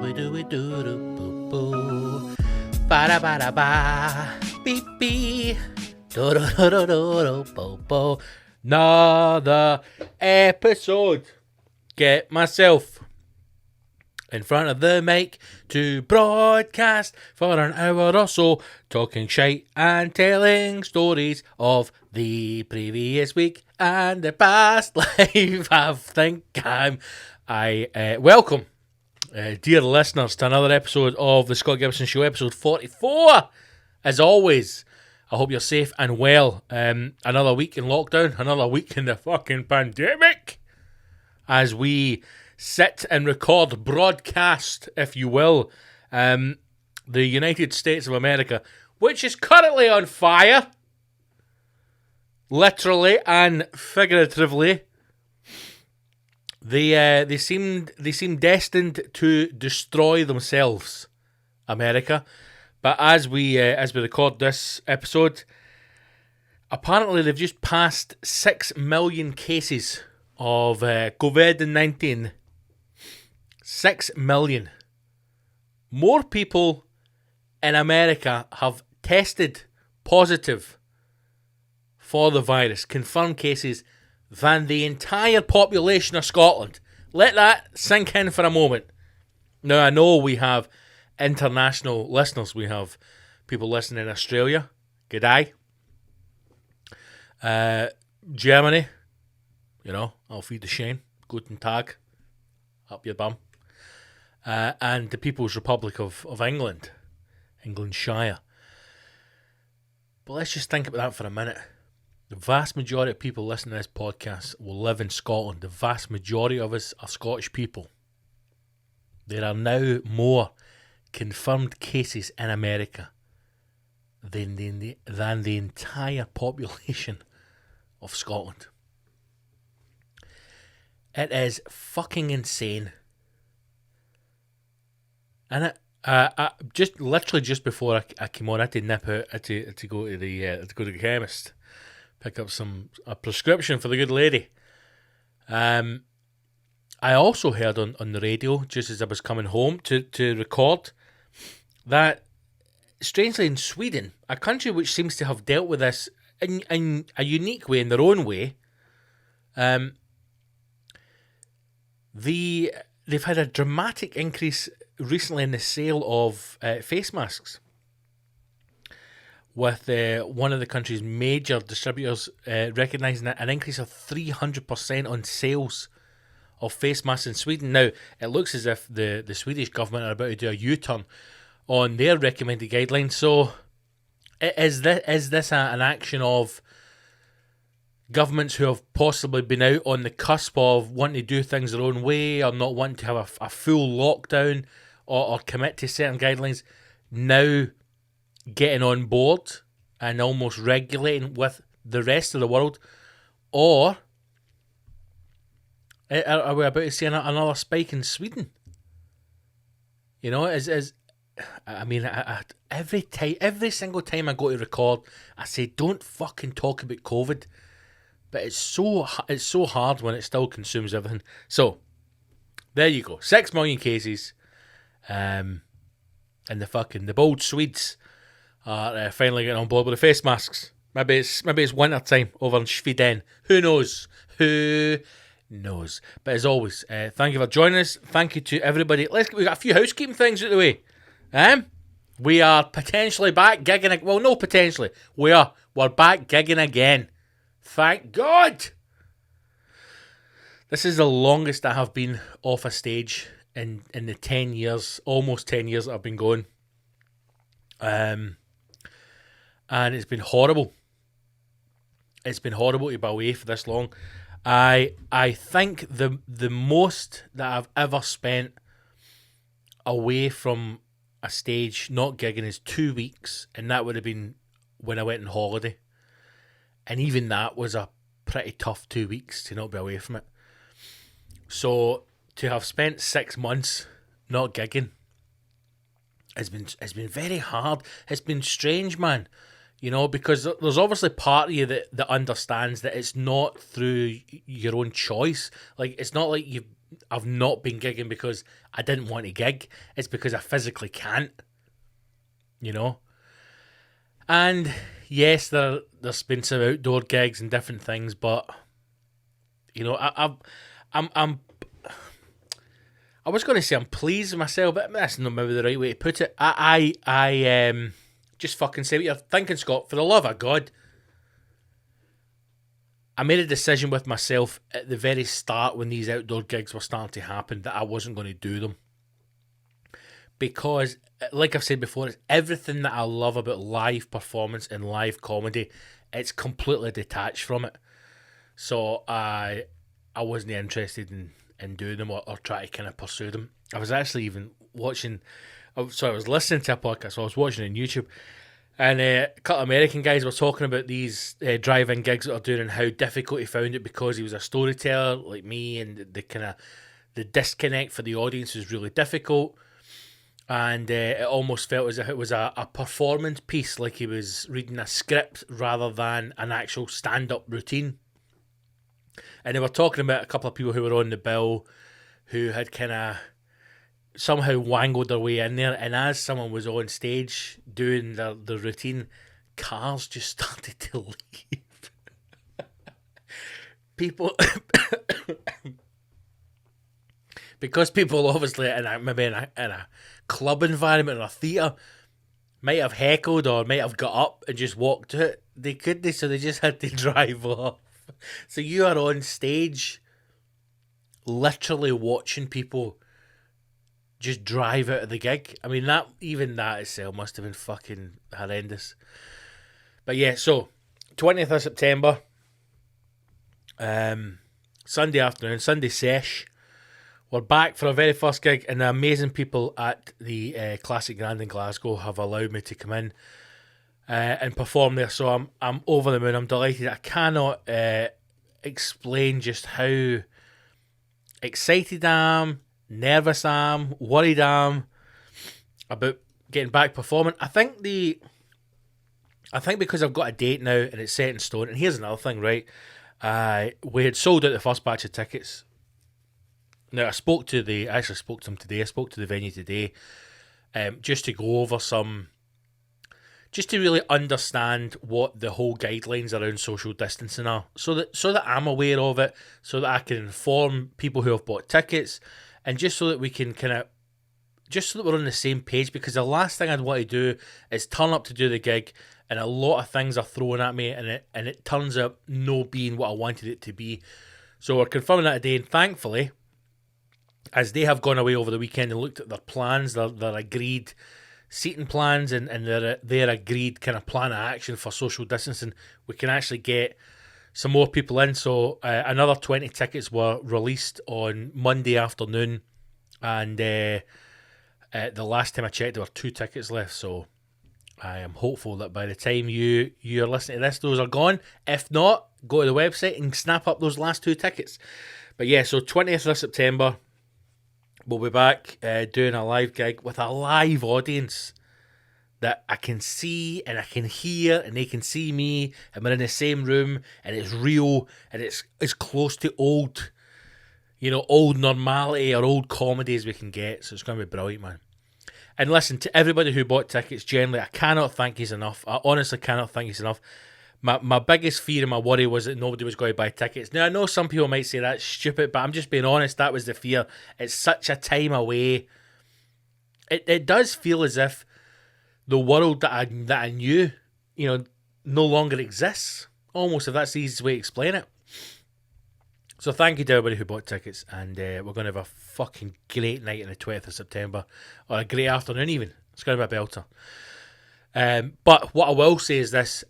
Boo. Ba ba da ba. Beep beep. Do do do do do do bo. Another episode. Get myself in front of the mic to broadcast for an hour or so, talking shite and telling stories of the previous week and the past life. Welcome, dear listeners, to another episode of the Scott Gibson Show, episode 44. As always, I hope you're safe and well. Another week in lockdown, another week in the fucking pandemic, as we sit and record, broadcast, if you will, the United States of America, which is currently on fire, literally and figuratively. They seem destined to destroy themselves, America. But as we record this episode, apparently they've just passed 6 million cases of COVID-19. 6 million. More people in America have tested positive for the virus, confirmed cases, than the entire population of Scotland. Let that sink in for a moment. Now, I know we have international listeners. We have people listening in Australia. G'day. Germany. You know, I'll feed the Shane. Guten Tag. Up your bum. And the People's Republic of England. Englandshire. But let's just think about that for a minute. The vast majority of people listening to this podcast will live in Scotland. The vast majority of us are Scottish people. There are now more confirmed cases in America than the entire population of Scotland. It is fucking insane. And just before I came on, I had to nip out. I had to go to the chemist, pick up a prescription for the good lady. I also heard on the radio, just as I was coming home to record, that strangely in Sweden, a country which seems to have dealt with this in a unique way, in their own way, they've had a dramatic increase recently in the sale of face masks, with one of the country's major distributors recognising an increase of 300% on sales of face masks in Sweden. Now, it looks as if the Swedish government are about to do a U-turn on their recommended guidelines. So, is this an action of governments who have possibly been out on the cusp of wanting to do things their own way, or not wanting to have a full lockdown, or commit to certain guidelines, now getting on board and almost regulating with the rest of the world? Or are we about to see another spike in Sweden? You know, every single time I go to record, I say, don't fucking talk about COVID. But it's so hard when it still consumes everything. So, there you go. 6 million cases. And the bold Swedes are finally getting on board with the face masks. Maybe it's winter time over in Sweden. Who knows? Who knows? But as always, thank you for joining us. Thank you to everybody. We got a few housekeeping things out of the way. We are potentially back gigging. Well, no, potentially. We're back gigging again. Thank God. This is the longest I have been off a stage in the 10 years, almost 10 years that I've been going. And it's been horrible. It's been horrible to be away for this long. I think the most that I've ever spent away from a stage, not gigging, is 2 weeks, and that would have been when I went on holiday. And even that was a pretty tough 2 weeks to not be away from it. So to have spent 6 months not gigging has been very hard. It's been strange, man. You know, because there's obviously part of you that understands that it's not through your own choice. Like, it's not like you've I've not been gigging because I didn't want to gig. It's because I physically can't, you know. And yes, there's been some outdoor gigs and different things, but you know, I was going to say I'm pleased with myself, but that's not maybe the right way to put it. I just fucking say what you're thinking, Scott. For the love of God, I made a decision with myself at the very start when these outdoor gigs were starting to happen that I wasn't going to do them. Because, like I've said before, it's everything that I love about live performance and live comedy. It's completely detached from it. So I wasn't interested in doing them or try to kind of pursue them. I was actually even watching, so I was listening to a podcast, so I was watching on YouTube, and a couple of American guys were talking about these drive-in gigs that are doing and how difficult he found it because he was a storyteller like me, and the disconnect for the audience was really difficult, and it almost felt as if it was a performance piece, like he was reading a script rather than an actual stand-up routine. And they were talking about a couple of people who were on the bill who had kind of somehow wangled their way in there. And as someone was on stage doing the routine, cars just started to leave. People... because people obviously maybe in a club environment or a theatre might have heckled or might have got up and just walked out. They couldn't, so they just had to drive off. So you are on stage literally watching people just drive out of the gig. I mean, that itself must have been fucking horrendous. But yeah, so 20th of September, Sunday afternoon, Sunday sesh. We're back for our very first gig, and the amazing people at the Classic Grand in Glasgow have allowed me to come in and perform there. So I'm over the moon. I'm delighted. I cannot explain just how excited I am, nervous I am, worried I am about getting back performing. I think because I've got a date now and it's set in stone. And here's another thing, right? We had sold out the first batch of tickets. Now I actually spoke to them today. I spoke to the venue today, just to go over just to really understand what the whole guidelines around social distancing are, so that I'm aware of it, so that I can inform people who have bought tickets, and just so that we can just so that we're on the same page. Because the last thing I'd want to do is turn up to do the gig, and a lot of things are thrown at me, and it turns out no being what I wanted it to be. So we're confirming that today, and thankfully, as they have gone away over the weekend and looked at their plans, their agreed seating plans and their agreed kind of plan of action for social distancing, we can actually get some more people in. So another 20 tickets were released on Monday afternoon, and the last time I checked, there were 2 tickets left. So I am hopeful that by the time you're listening to this, those are gone. If not, go to the website and snap up those last 2 tickets. But yeah, so 20th of September, we'll be back doing a live gig with a live audience that I can see and I can hear, and they can see me, and we're in the same room, and it's real, and it's as close to old normality or old comedy as we can get. So it's going to be brilliant, man. And listen, to everybody who bought tickets, generally, I cannot thank you enough. I honestly cannot thank you enough. My biggest fear and my worry was that nobody was going to buy tickets. Now, I know some people might say that's stupid, but I'm just being honest. That was the fear. It's such a time away. It does feel as if the world that I knew, no longer exists. Almost, if that's the easiest way to explain it. So thank you to everybody who bought tickets, and we're going to have a fucking great night on the 20th of September, or a great afternoon even. It's going to be a belter. But what I will say is this.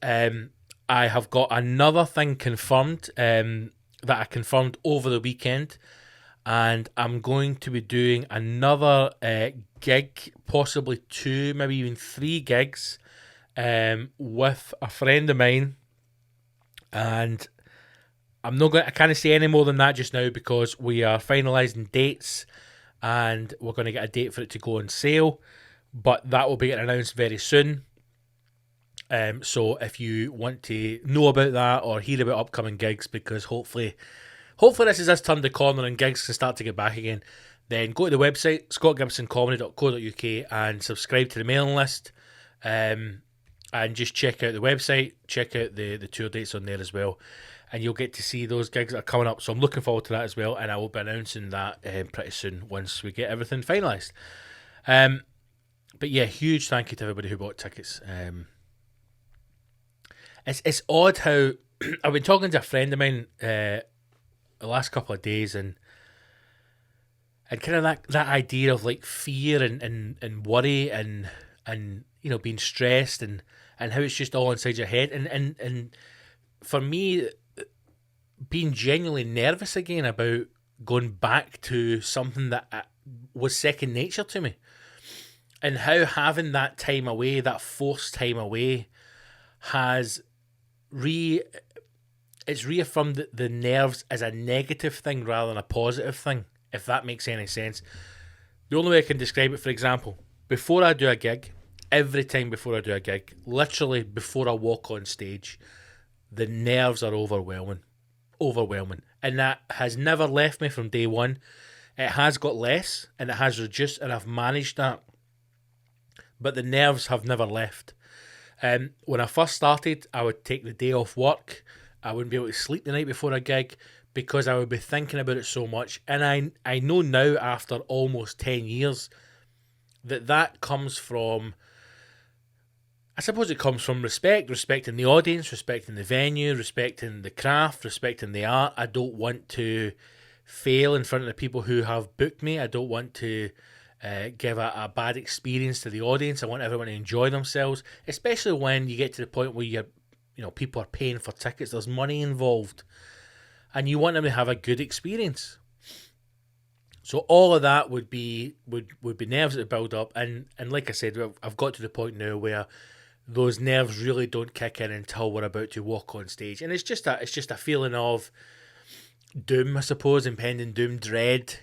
I have got another thing confirmed that I confirmed over the weekend, and I'm going to be doing another gig, possibly 2, maybe even 3 gigs with a friend of mine, and I can't say any more than that just now because we are finalising dates, and we're going to get a date for it to go on sale, but that will be getting announced very soon. So if you want to know about that or hear about upcoming gigs, because hopefully hopefully this has turned the corner and gigs can start to get back again. Then go to the website, scottgibsoncomedy.co.uk, and subscribe to the mailing list. And just check out the website, check out the tour dates on there as well. And you'll get to see those gigs that are coming up. So I'm looking forward to that as well. And I will be announcing that pretty soon once we get everything finalised. But yeah, huge thank you to everybody who bought tickets. It's odd how I've been talking to a friend of mine the last couple of days, and kind of that idea of like fear and worry and you know, being stressed and how it's just all inside your head, and for me, being genuinely nervous again about going back to something that was second nature to me, and how having that time away, that forced time away, has it's reaffirmed the nerves as a negative thing rather than a positive thing, if that makes any sense. The only way I can describe it, for example, before I do a gig, every time before I do a gig, literally before I walk on stage, the nerves are overwhelming. And that has never left me from day one. It has got less and it has reduced, and I've managed that. But the nerves have never left. When I first started, I would take the day off work. I wouldn't be able to sleep the night before a gig because I would be thinking about it so much. And I know now, after almost 10 years, that comes from, I suppose it comes from respecting the audience, respecting the venue, respecting the craft, respecting the art. I don't want to fail in front of the people who have booked me. I don't want to give a bad experience to the audience. I want everyone to enjoy themselves, especially when you get to the point where people are paying for tickets. There's money involved, and you want them to have a good experience. So all of that would be nerves that build up, and like I said, I've got to the point now where those nerves really don't kick in until we're about to walk on stage, and it's just a feeling of doom, I suppose, impending doom, dread,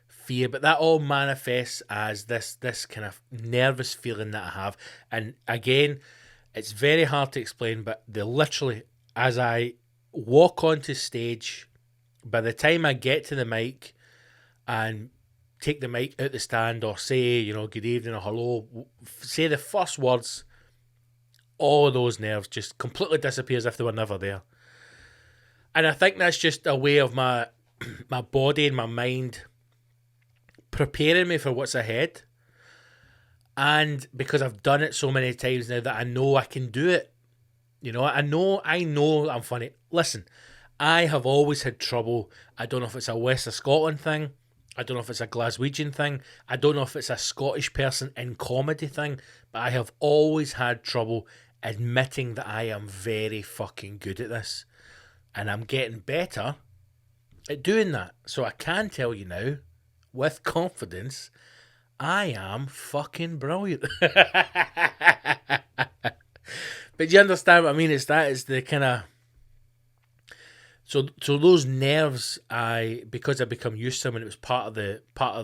fear, but that all manifests as this kind of nervous feeling that I have. And again, it's very hard to explain, but literally, as I walk onto stage, by the time I get to the mic and take the mic out the stand, or say, good evening or hello, say the first words, all of those nerves just completely disappear as if they were never there. And I think that's just a way of my body and my mind preparing me for what's ahead. And because I've done it so many times now that I know I can do it. I know I'm funny. Listen, I have always had trouble. I don't know if it's a West of Scotland thing. I don't know if it's a Glaswegian thing. I don't know if it's a Scottish person in comedy thing. But I have always had trouble admitting that I am very fucking good at this. And I'm getting better at doing that. So I can tell you now, with confidence, I am fucking brilliant. But you understand what I mean? It's the kind of... So those nerves, because I become used to them, and it was part of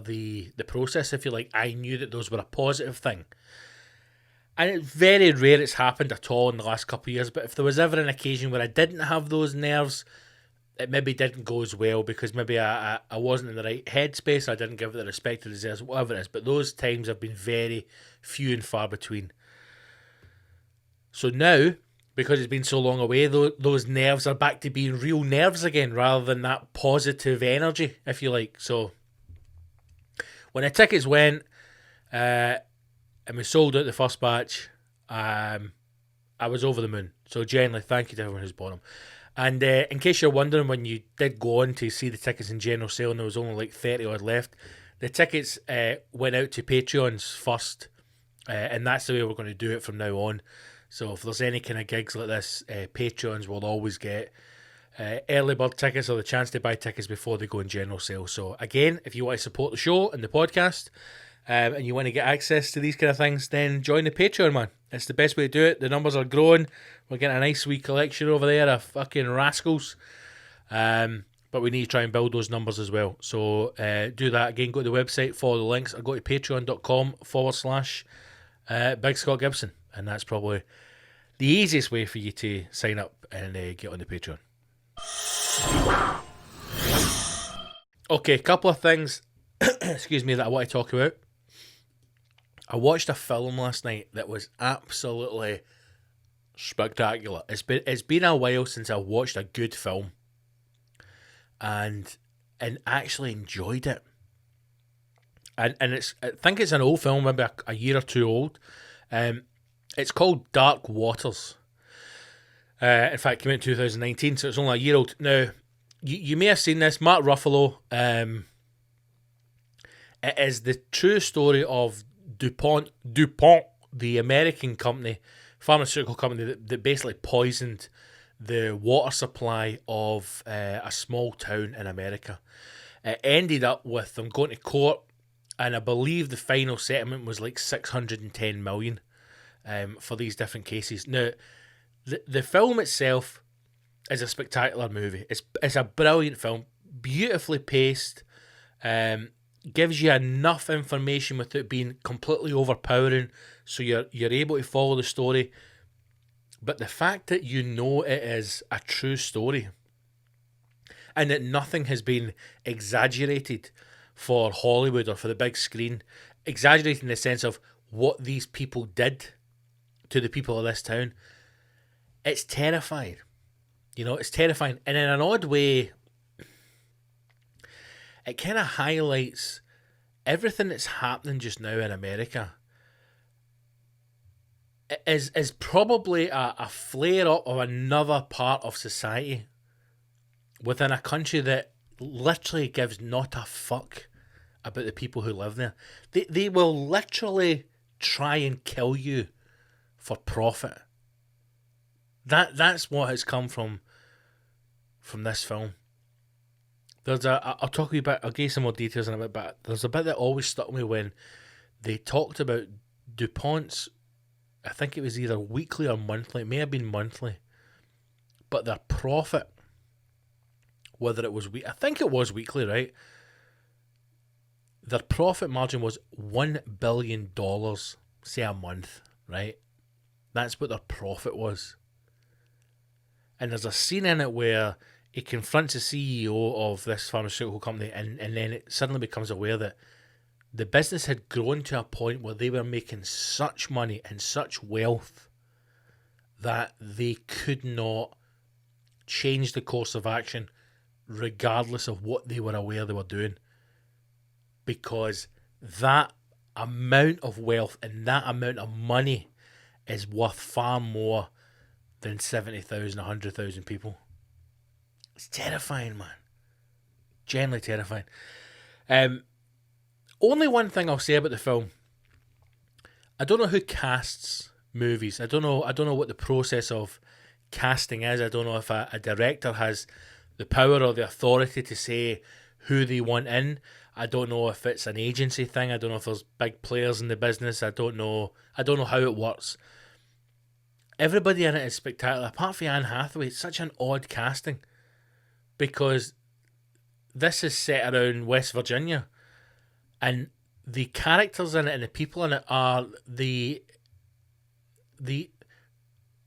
the process, if you like, I knew that those were a positive thing. And it's very rare it's happened at all in the last couple of years, but if there was ever an occasion where I didn't have those nerves, it maybe didn't go as well, because maybe I wasn't in the right headspace, I didn't give it the respect it deserves, whatever it is. But those times have been very few and far between. So now, because it's been so long away, those nerves are back to being real nerves again, rather than that positive energy, if you like. So when the tickets went, and we sold out the first batch, I was over the moon. So genuinely, thank you to everyone who's bought them. And in case you're wondering, when you did go on to see the tickets in general sale and there was only like 30 odd left, the tickets went out to Patreons first, and that's the way we're going to do it from now on. So if there's any kind of gigs like this, Patreons will always get early bird tickets, or the chance to buy tickets before they go in general sale. So again, if you want to support the show and the podcast, and you want to get access to these kind of things, then join the Patreon, man. It's the best way to do it. The numbers are growing. We're getting a nice wee collection over there of fucking rascals. But we need to try and build those numbers as well. So do that. Again, go to the website, follow the links, or go to patreon.com/Big Scott Gibson. And that's probably the easiest way for you to sign up and get on the Patreon. Okay, a couple of things, excuse me, that I want to talk about. I watched a film last night that was absolutely spectacular. It's been a while since I watched a good film, and actually enjoyed it. And I think it's an old film, maybe a year or two old. It's called Dark Waters. In fact, it came out in 2019, so it's only a year old. Now, you may have seen this. Mark Ruffalo. It is the true story of DuPont, the American company, pharmaceutical company that basically poisoned the water supply of a small town in America. It ended up with them going to court, and I believe the final settlement was like $610 million for these different cases. Now, the film itself is a spectacular movie. It's a brilliant film, beautifully paced, gives you enough information without being completely overpowering, so you're able to follow the story. But the fact that you know it is a true story, and that nothing has been exaggerated for Hollywood or for the big screen, exaggerated in the sense of what these people did to the people of this town, it's terrifying. You know, it's terrifying. And in an odd way, it kind of highlights everything that's happening just now in America is probably a flare-up of another part of society within a country that literally gives not a fuck about the people who live there. They will literally try and kill you for profit. That's what has come from this film. I'll talk about, I'll give you some more details in a bit, but there's a bit that always stuck me when they talked about DuPont's, I think it was either weekly or monthly, it may have been monthly, but their profit, whether it was I think it was weekly, right? Their profit margin was $1 billion, say a month, right? That's what their profit was. And there's a scene in it where he confronts the CEO of this pharmaceutical company, and then it suddenly becomes aware that the business had grown to a point where they were making such money and such wealth that they could not change the course of action regardless of what they were aware they were doing, because that amount of wealth and that amount of money is worth far more than 70,000, 100,000 people. It's terrifying, man. Genuinely terrifying. Only one thing I'll say about the film. I don't know who casts movies. I don't know what the process of casting is. I don't know if a director has the power or the authority to say who they want in. I don't know if it's an agency thing. I don't know if there's big players in the business. I don't know how it works. Everybody in it is spectacular. Apart from Anne Hathaway, it's such an odd casting, because this is set around West Virginia, and the characters in it and the people in it are the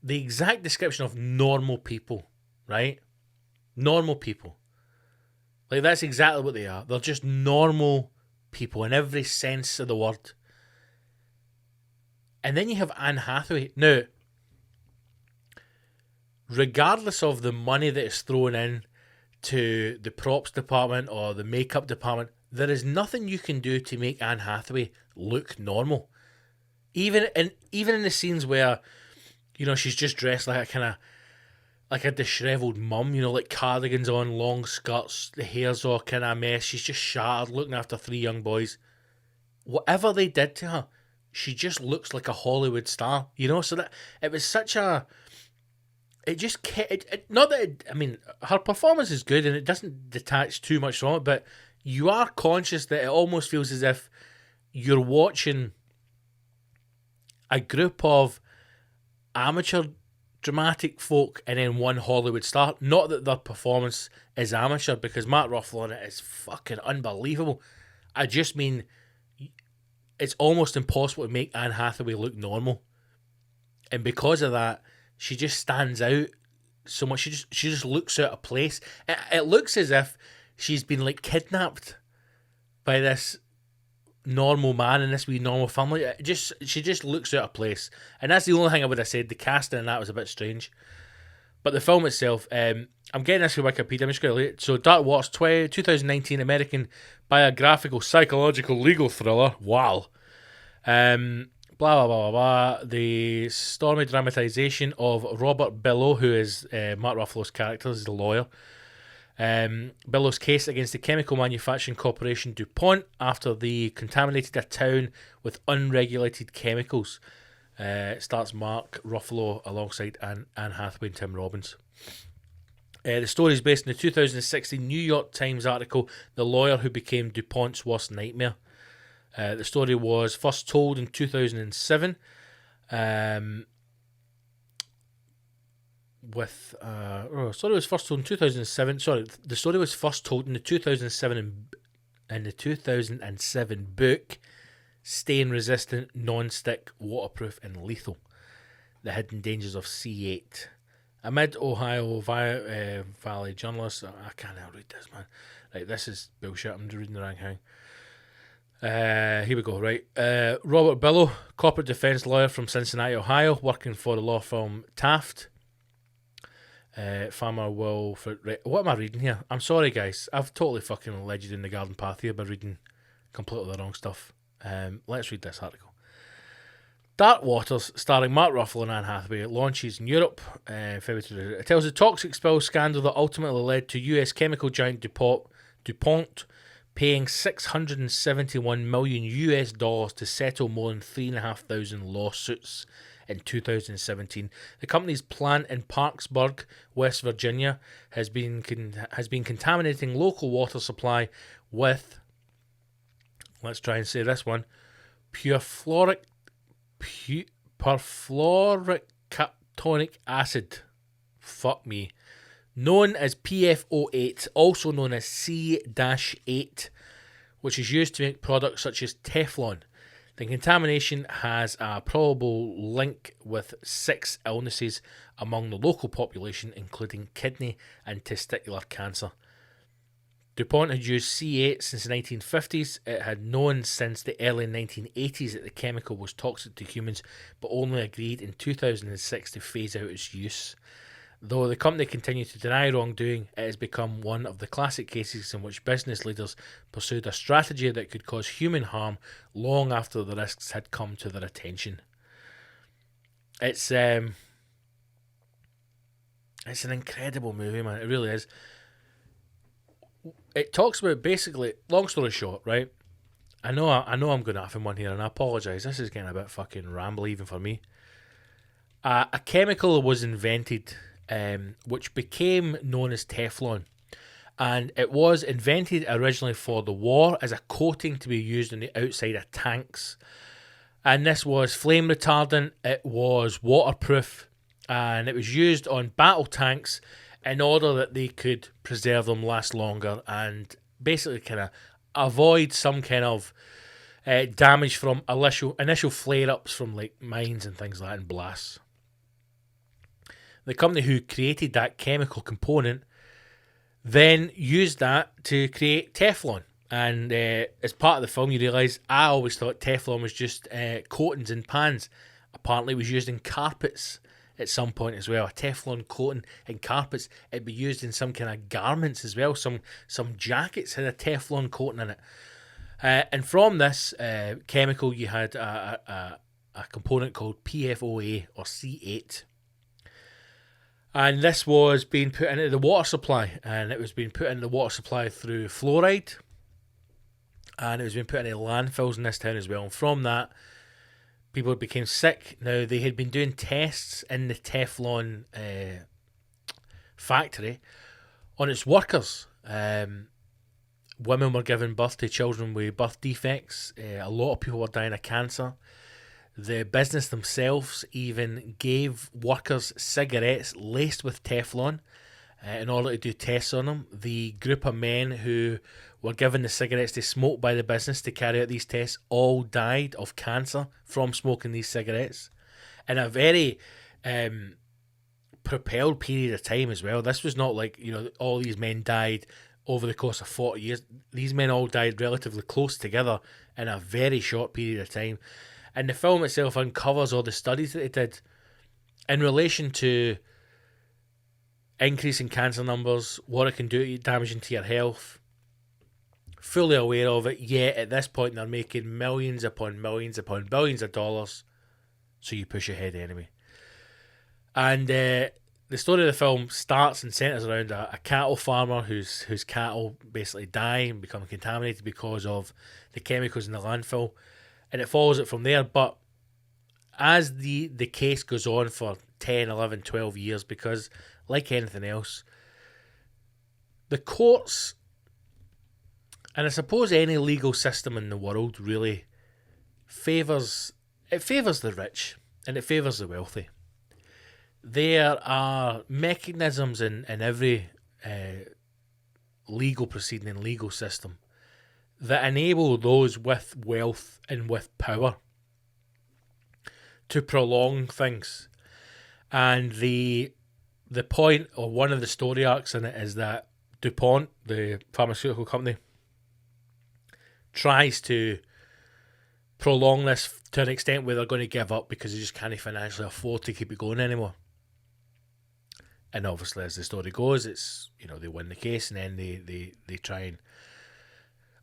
exact description of normal people, right? Normal people. Like, that's exactly what they are. They're just normal people in every sense of the word. And then you have Anne Hathaway. Now, regardless of the money that is thrown in to the props department or the makeup department, there is nothing you can do to make Anne Hathaway look normal. Even in the scenes where, you know, she's just dressed like a kind of like a dishevelled mum, you know, like cardigans on, long skirts, the hair's all kind of a mess, she's just shattered, looking after 3 young boys. Whatever they did to her, she just looks like a Hollywood star, you know. So that it was such a, it just not that it, I mean, her performance is good and it doesn't detach too much from it, but you are conscious that it almost feels as if you're watching a group of amateur dramatic folk and then one Hollywood star. Not that their performance is amateur, because Mark Ruffalo in it is fucking unbelievable. I just mean, it's almost impossible to make Anne Hathaway look normal, and because of that, she just stands out so much. She just looks out of place. It looks as if she's been like kidnapped by this normal man in this wee normal family. She just looks out of place, and that's the only thing I would have said. The casting in that was a bit strange, but the film itself, I'm getting this from Wikipedia. I'm just going to read it. So, Dark Waters, 2019 American biographical psychological legal thriller. Wow. Blah blah blah blah blah. The stormy dramatisation of Robert Billow, who is Mark Ruffalo's character, is the lawyer. Billow's case against the chemical manufacturing corporation DuPont after they contaminated a town with unregulated chemicals. It starts Mark Ruffalo alongside Anne Hathaway and Tim Robbins. The story is based on the 2016 New York Times article, The Lawyer Who Became DuPont's Worst Nightmare. The story was first told in 2007. The story was first told in 2007. Sorry, the story was first told in the 2007 book, Stain Resistant, Non-Stick, Waterproof and Lethal: The Hidden Dangers of C8. A mid-Ohio Valley journalist. I can't read this, man. Right, this is bullshit. I'm reading the wrong thing. Here we go, right. Robert Billow, corporate defense lawyer from Cincinnati, Ohio, working for the law firm Taft. Farmer will... what am I reading here? I'm sorry, guys. I've totally fucking led you down the garden path here by reading completely the wrong stuff. Let's read this article. Dark Waters, starring Mark Ruffalo and Anne Hathaway, launches in Europe. February. It tells the toxic spill scandal that ultimately led to US chemical giant DuPont paying $671 million to settle more than 3,500 lawsuits in 2017. The company's plant in Parkersburg, West Virginia, has been contaminating local water supply with, let's try and say this one, perfluorocaptonic acid. Fuck me. Known as PFO8, also known as C-8, which is used to make products such as Teflon. The contamination has a probable link with 6 illnesses among the local population, including kidney and testicular cancer. DuPont had used C8 since the 1950s. It had known since the early 1980s that the chemical was toxic to humans, but only agreed in 2006 to phase out its use. Though the company continued to deny wrongdoing, it has become one of the classic cases in which business leaders pursued a strategy that could cause human harm long after the risks had come to their attention. It's an incredible movie, man. It really is. It talks about, basically, long story short, right? I know I'm going off in one here, and I apologise. This is getting a bit fucking rambly even for me. A chemical was invented, which became known as Teflon, and it was invented originally for the war as a coating to be used on the outside of tanks. And this was flame retardant. It was waterproof, and it was used on battle tanks in order that they could preserve them, last longer, and basically kind of avoid some kind of damage from initial flare-ups from like mines and things like that and blasts. The company who created that chemical component then used that to create Teflon. And as part of the film, you realise, I always thought Teflon was just coatings in pans. Apparently it was used in carpets at some point as well. A Teflon coating in carpets. It'd be used in some kind of garments as well. Some jackets had a Teflon coating in it. And from this chemical, you had a component called PFOA or C8. And this was being put into the water supply. And it was being put into the water supply through fluoride. And it was being put into landfills in this town as well. And from that, people became sick. Now, they had been doing tests in the Teflon factory on its workers. Women were giving birth to children with birth defects. A lot of people were dying of cancer. The business themselves even gave workers cigarettes laced with Teflon in order to do tests on them. The group of men who were given the cigarettes to smoke by the business to carry out these tests all died of cancer from smoking these cigarettes in a very propelled period of time as well. This was not like, all these men died over the course of 40 years. These men all died relatively close together in a very short period of time. And the film itself uncovers all the studies that they did in relation to increasing cancer numbers, what it can do damaging to your health. Fully aware of it, yet at this point they're making millions upon millions upon billions of dollars, so you push ahead anyway. And the story of the film starts and centres around a cattle farmer whose cattle basically die and become contaminated because of the chemicals in the landfill, and it follows it from there. But as the case goes on for 10, 11, 12 years, because like anything else, the courts, and I suppose any legal system in the world really favours the rich and it favours the wealthy. There are mechanisms in every legal proceeding and legal system that enable those with wealth and with power to prolong things. And the point, or one of the story arcs in it, is that DuPont, the pharmaceutical company, tries to prolong this to an extent where they're going to give up because they just can't financially afford to keep it going anymore. And obviously, as the story goes, it's, they win the case, and then they try and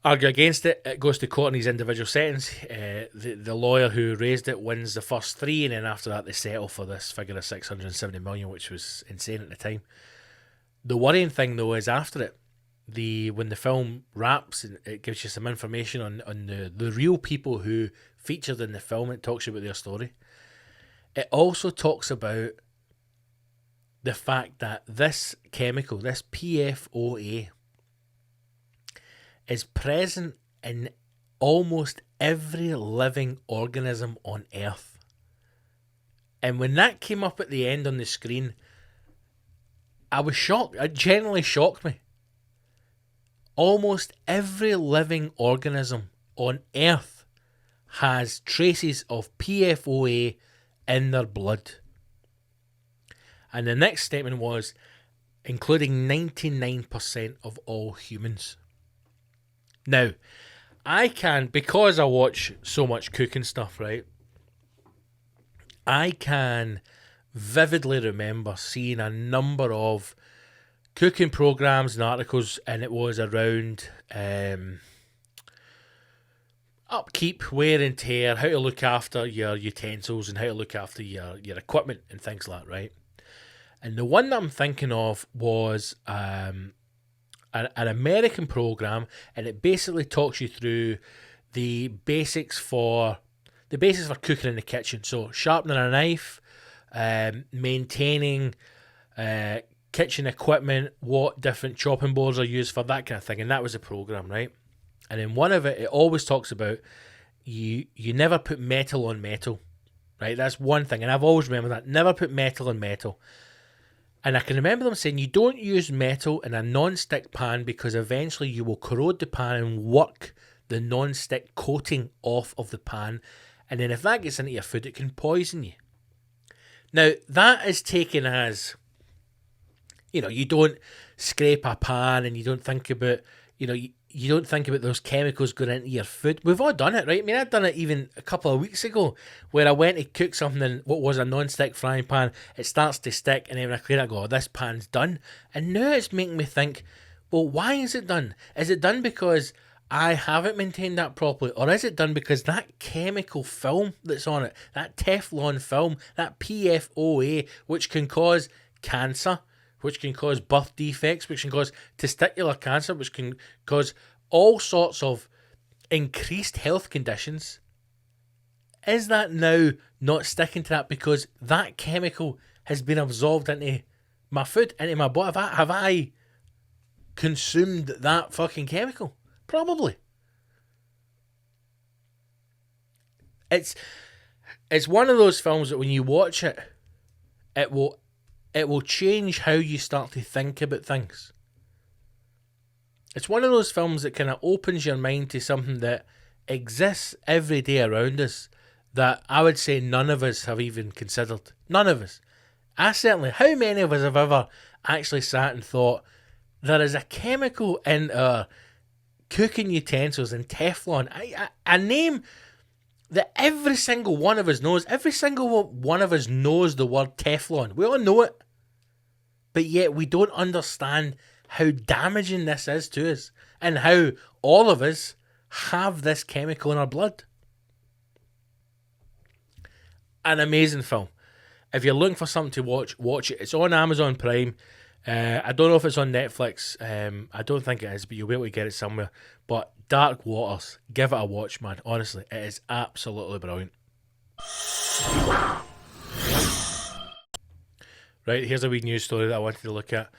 argue against it. It goes to court in these individual settings. The lawyer who raised it wins the first three, and then after that they settle for this figure of $670 million, which was insane at the time. The worrying thing though is after it, when the film wraps, and it gives you some information on the real people who featured in the film. It talks about their story. It also talks about the fact that this chemical, this PFOA, is present in almost every living organism on Earth. And when that came up at the end on the screen, I was shocked. It genuinely shocked me. Almost every living organism on Earth has traces of PFOA in their blood. And the next statement was, including 99% of all humans. Now, because I watch so much cooking stuff, right? I can vividly remember seeing a number of cooking programs and articles, and it was around upkeep, wear and tear, how to look after your utensils and how to look after your equipment and things like that, right? And the one that I'm thinking of was an American program, and it basically talks you through the basics for cooking in the kitchen. So sharpening a knife, maintaining kitchen equipment, what different chopping boards are used for, that kind of thing. And that was a program, right? And in one of it always talks about you never put metal on metal, right? That's one thing, and I've always remembered that. Never put metal on metal. And I can remember them saying you don't use metal in a non-stick pan because eventually you will corrode the pan and work the non-stick coating off of the pan. And then if that gets into your food, it can poison you. Now, that is taken as, you don't scrape a pan and you don't think about, you don't think about those chemicals going into your food. We've all done it, right? I mean, I've done it even a couple of weeks ago where I went to cook something in what was a non-stick frying pan. It starts to stick, and then when I clear it, I go, oh, this pan's done. And now it's making me think, well, why is it done? Is it done because I haven't maintained that properly? Or is it done because that chemical film that's on it, that Teflon film, that PFOA, which can cause cancer, which can cause birth defects, which can cause testicular cancer, which can cause all sorts of increased health conditions, is that now not sticking to that because that chemical has been absorbed into my food, into my body? Have I consumed that fucking chemical? Probably. It's one of those films that when you watch it, it will change how you start to think about things. It's one of those films that kind of opens your mind to something that exists every day around us that I would say none of us have even considered. None of us. How many of us have ever actually sat and thought, there is a chemical in our cooking utensils and Teflon. A name that every single one of us knows. Every single one of us knows the word Teflon. We all know it. But yet we don't understand how damaging this is to us and how all of us have this chemical in our blood. An amazing film. If you're looking for something to watch it. It's on Amazon Prime. I don't know if it's on Netflix. I don't think it is, but you'll be able to get it somewhere. But Dark Waters, give it a watch, man. Honestly, it is absolutely brilliant. Right, here's a wee news story that I wanted to look at.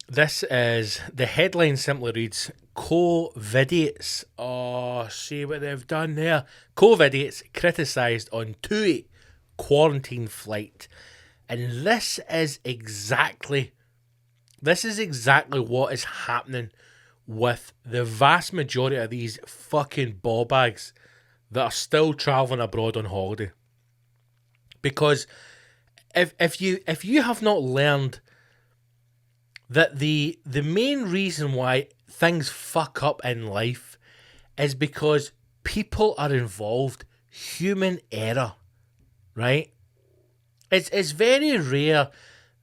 This is, the headline simply reads, COVIDiots. Oh, see what they've done there. COVIDiots criticised on TUI quarantine flight. And this is exactly what is happening with the vast majority of these fucking ball bags that are still travelling abroad on holiday. Because if you have not learned that the main reason why things fuck up in life is because people are involved, human error, right? It's very rare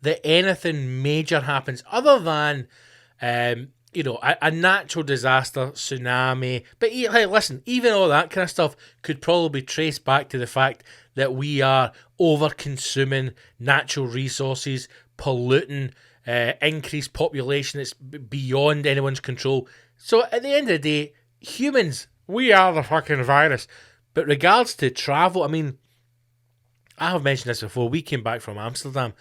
that anything major happens other than a natural disaster, tsunami. But hey, listen, even all that kind of stuff could probably be traced back to the fact that we are over-consuming natural resources, polluting, increased population that's beyond anyone's control. So at the end of the day, humans, we are the fucking virus. But regards to travel, I mean, I have mentioned this before. We came back from Amsterdam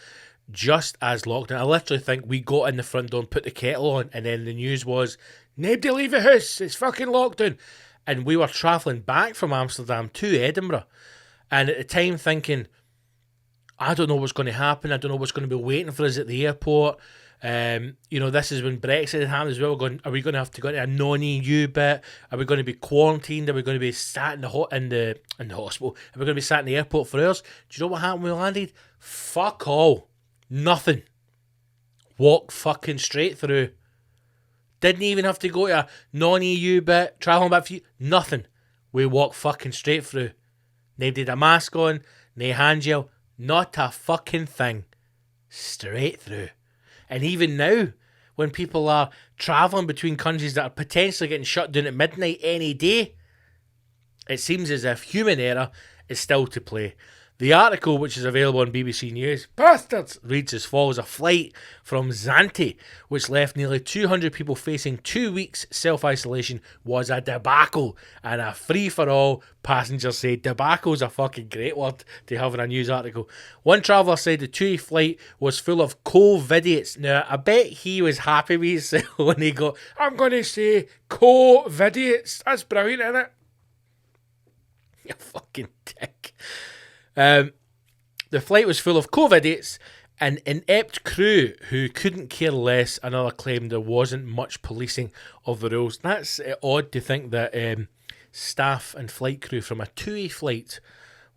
just as lockdown. I literally think we got in the front door and put the kettle on, and then the news was, nobody leave the house, it's fucking lockdown. And we were travelling back from Amsterdam to Edinburgh. And at the time thinking, I don't know what's going to happen. I don't know what's going to be waiting for us at the airport. This is when Brexit had happened as well. We're going, are we going to have to go to a non-EU bit? Are we going to be quarantined? Are we going to be sat in the hospital? Are we going to be sat in the airport for hours? Do you know what happened when we landed? Fuck all. Nothing. Walked fucking straight through. Didn't even have to go to a non-EU bit, travelling back for you. Nothing. We walked fucking straight through. They did a mask on, no hand gel, not a fucking thing. Straight through. And even now, when people are travelling between countries that are potentially getting shut down at midnight any day, it seems as if human error is still to play. The article, which is available on BBC News, bastards, reads as follows. A flight from Zante, which left nearly 200 people facing 2 weeks self-isolation, was a debacle and a free-for-all. Passengers say debacle's a fucking great word to have in a news article. One traveller said the TUI flight was full of COVIDiots. Now, I bet he was happy with himself when he got, I'm going to say COVIDiots. That's brilliant, isn't it? You fucking dick. The flight was full of COVIDiots and inept crew who couldn't care less. Another claimed there wasn't much policing of the rules. That's odd to think that staff and flight crew from a TUI flight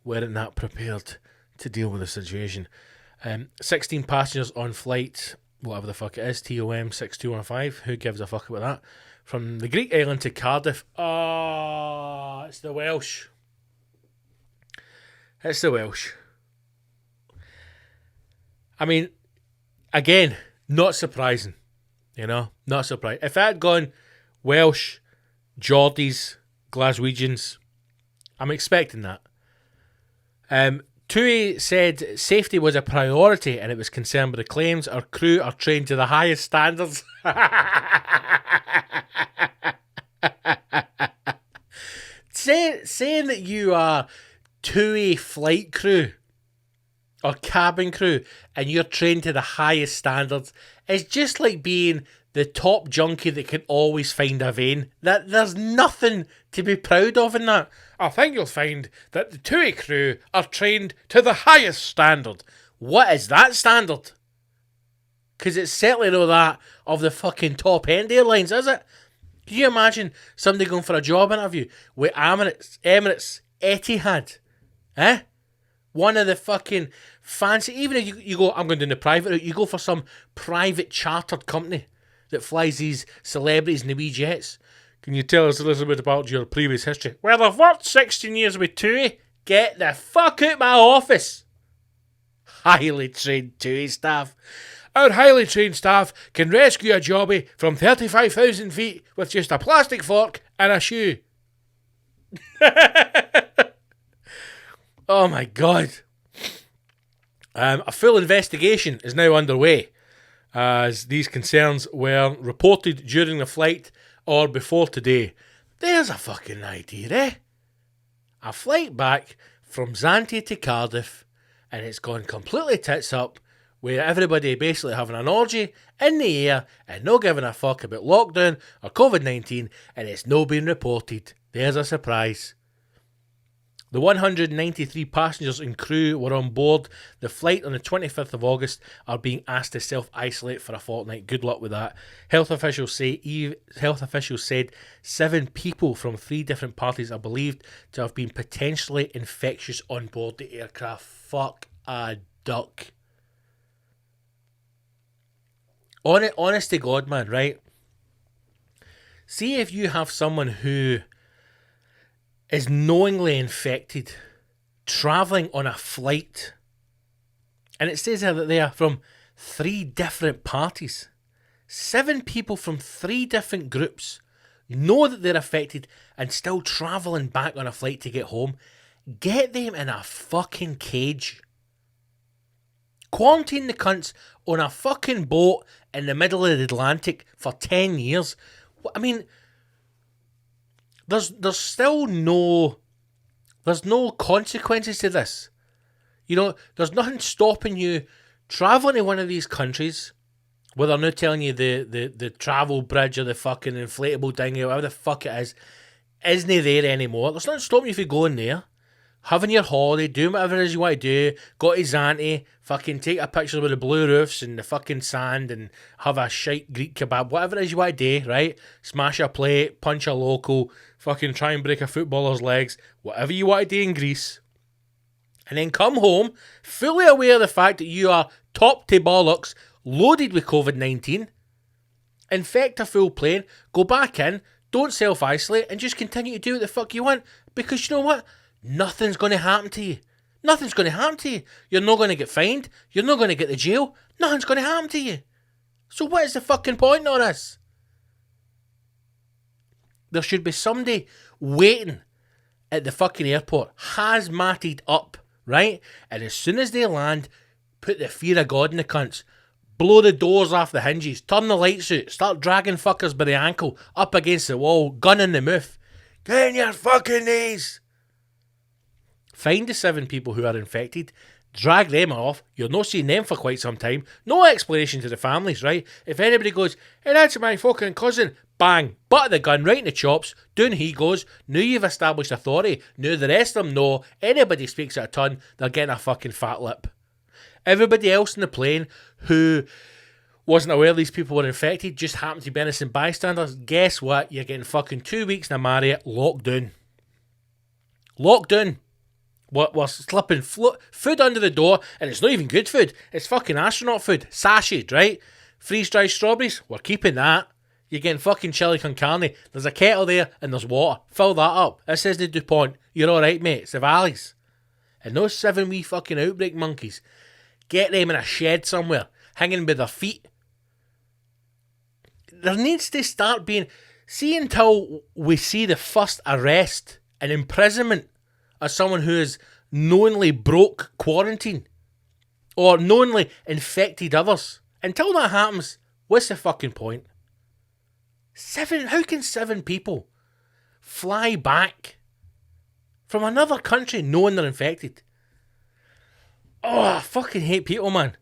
weren't that prepared to deal with the situation. 16 passengers on flight, whatever the fuck it is, TOM 6215. Who gives a fuck about that? From the Greek island to Cardiff. Oh, it's the Welsh. It's the Welsh. I mean, again, not surprising. Not surprising. If I had gone Welsh, Geordies, Glaswegians, I'm expecting that. TUI said safety was a priority and it was concerned with the claims. Our crew are trained to the highest standards. Saying that you are TUI flight crew or cabin crew and you're trained to the highest standards is just like being the top junkie that can always find a vein. That there's nothing to be proud of in that. I think you'll find that the TUI crew are trained to the highest standard. What is that standard? Because it's certainly not that of the fucking top end airlines, is it? Can you imagine somebody going for a job interview with Emirates, Etihad? One of the fucking fancy... Even if you go, I'm going down the private route, you go for some private chartered company that flies these celebrities in the wee jets. Can you tell us a little bit about your previous history? Well, I've worked 16 years with TUI. Get the fuck out of my office. Highly trained TUI staff. Our highly trained staff can rescue a jobby from 35,000 feet with just a plastic fork and a shoe. Oh my God. A full investigation is now underway as these concerns were reported during the flight or before today. There's a fucking idea, eh? A flight back from Zante to Cardiff and it's gone completely tits up where everybody basically having an orgy in the air and no giving a fuck about lockdown or COVID-19 and it's no being reported. There's a surprise. The 193 passengers and crew were on board the flight on the 25th of August are being asked to self-isolate for a fortnight. Good luck with that. Health officials said 7 people from 3 different parties are believed to have been potentially infectious on board the aircraft. Fuck a duck. Honest to God, man, right? See if you have someone who is knowingly infected, travelling on a flight, and it says here that they are from 3 different parties. 7 people from 3 different groups know that they're affected and still travelling back on a flight to get home. Get them in a fucking cage. Quarantine the cunts on a fucking boat in the middle of the Atlantic for 10 years. I mean, there's still no consequences to this. You know, there's nothing stopping you travelling to one of these countries where they're now telling you the travel bridge or the fucking inflatable dinghy or whatever the fuck it is isn't there anymore. There's nothing stopping you from going there, having your holiday, doing whatever it is you want to do, go to Zante, fucking take a picture with the blue roofs and the fucking sand and have a shite Greek kebab, whatever it is you want to do, right? Smash a plate, punch a local, fucking try and break a footballer's legs, whatever you want to do in Greece. And then come home, fully aware of the fact that you are top to bollocks, loaded with COVID-19, infect a full plane, go back in, don't self-isolate, and just continue to do what the fuck you want. Because you know what? Nothing's going to happen to you. Nothing's going to happen to you. You're not going to get fined. You're not going to get to jail. Nothing's going to happen to you. So what is the fucking point on this? There should be somebody waiting at the fucking airport, hazmated up, right? And as soon as they land, put the fear of God in the cunts. Blow the doors off the hinges. Turn the lights out. Start dragging fuckers by the ankle up against the wall. Gun in the mouth. Get on your fucking knees. Find the 7 people who are infected. Drag them off. You're not seeing them for quite some time. No explanation to the families, right? If anybody goes, hey, that's my fucking cousin. Bang. Butt of the gun right in the chops. Down he goes. Now you've established authority. Now the rest of them know. Anybody speaks at a ton, they're getting a fucking fat lip. Everybody else in the plane who wasn't aware these people were infected, just happened to be innocent bystanders, guess what? You're getting fucking 2 weeks in a Marriott locked down. Locked down. We're slipping food under the door, and it's not even good food. It's fucking astronaut food. Sashayed, right? Freeze-dried strawberries, we're keeping that. You're getting fucking chili con carne. There's a kettle there, and there's water. Fill that up. This is the DuPont. You're alright, mate. It's the valleys. And those 7 wee fucking outbreak monkeys, get them in a shed somewhere, hanging by their feet. There needs to start being... See, until we see the first arrest and imprisonment of someone who has knowingly broke quarantine or knowingly infected others. Until that happens, what's the fucking point? 7, how can 7 people fly back from another country knowing they're infected? Oh, I fucking hate people, man.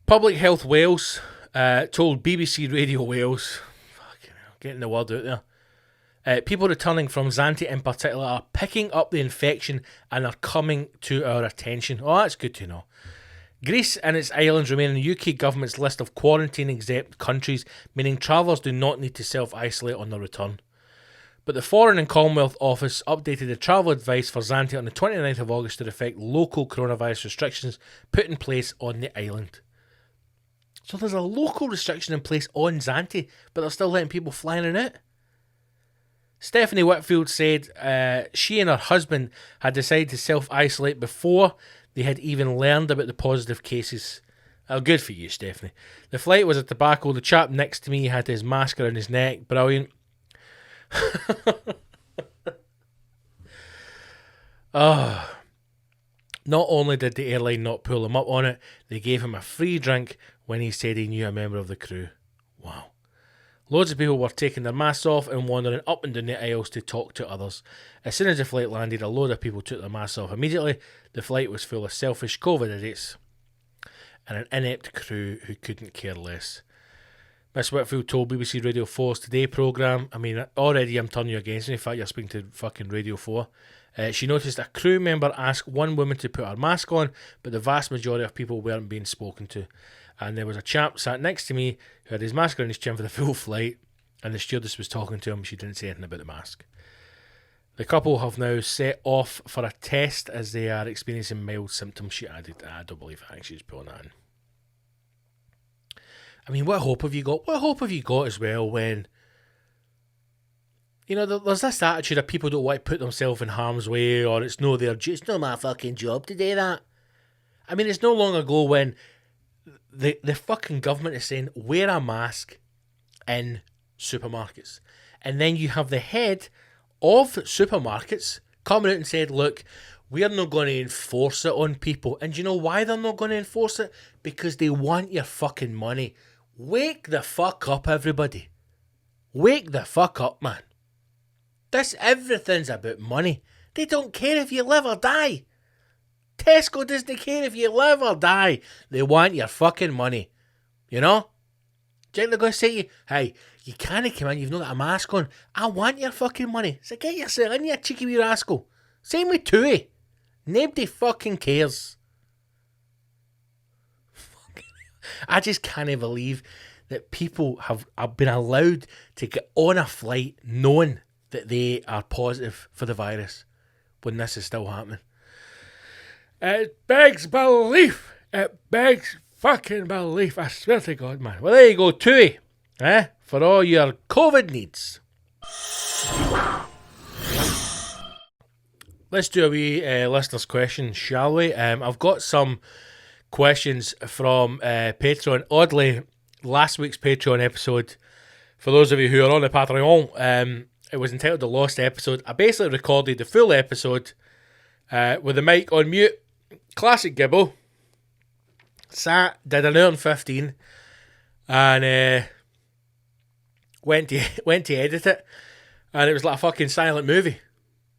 Public Health Wales told BBC Radio Wales, fucking hell, getting the word out there, people returning from Zante in particular are picking up the infection and are coming to our attention. Oh, that's good to know. Greece and its islands remain in the UK government's list of quarantine-exempt countries, meaning travellers do not need to self-isolate on their return. But the Foreign and Commonwealth Office updated the travel advice for Zante on the 29th of August to reflect local coronavirus restrictions put in place on the island. So there's a local restriction in place on Zante, but they're still letting people fly in and out. Stephanie Whitfield said she and her husband had decided to self-isolate before they had even learned about the positive cases. Oh, good for you, Stephanie. The flight was a tobacco. The chap next to me had his mask around his neck. Brilliant. Oh. Not only did the airline not pull him up on it, they gave him a free drink when he said he knew a member of the crew. Wow. Loads of people were taking their masks off and wandering up and down the aisles to talk to others. As soon as the flight landed, a load of people took their masks off immediately. The flight was full of selfish COVID idiots and an inept crew who couldn't care less. Miss Whitfield told BBC Radio 4's Today programme, I mean, already I'm turning you against me. In fact, you're speaking to fucking Radio 4. She noticed a crew member asked one woman to put her mask on, but the vast majority of people weren't being spoken to. And there was a chap sat next to me who had his mask on his chin for the full flight, and the stewardess was talking to him. She didn't say anything about the mask. The couple have now set off for a test as they are experiencing mild symptoms, she added. I don't believe that. She's pulling that in. I mean, what hope have you got? What hope have you got as well when, you know, there's this attitude that people don't want to put themselves in harm's way, or it's not my fucking job to do that. I mean, it's no long ago when the fucking government is saying wear a mask in supermarkets, and then you have the head of supermarkets coming out and said, look, we're not going to enforce it on people. And do you know why they're not going to enforce it? Because they want your fucking money. Wake the fuck up, everybody. Wake the fuck up, man. Everything's about money. They don't care if you live or die. Tesco doesn't care if you live or die. They want your fucking money. You know? Do you think they're going to say to you, hey, you can't come in, you've not got a mask on. I want your fucking money. So get yourself in, you cheeky wee rascal. Same with Tui. Nobody fucking cares. I just can't believe that people have been allowed to get on a flight knowing that they are positive for the virus when this is still happening. It begs belief. It begs fucking belief. I swear to God, man. Well, there you go, Tui. For all your COVID needs. Let's do a wee listener's question, shall we? I've got some questions from Patreon. Oddly, last week's Patreon episode, for those of you who are on the Patreon, it was entitled The Lost Episode. I basically recorded the full episode with the mic on mute. Classic Gibbo. Did an hour and 15 and went to edit it, and it was like a fucking silent movie.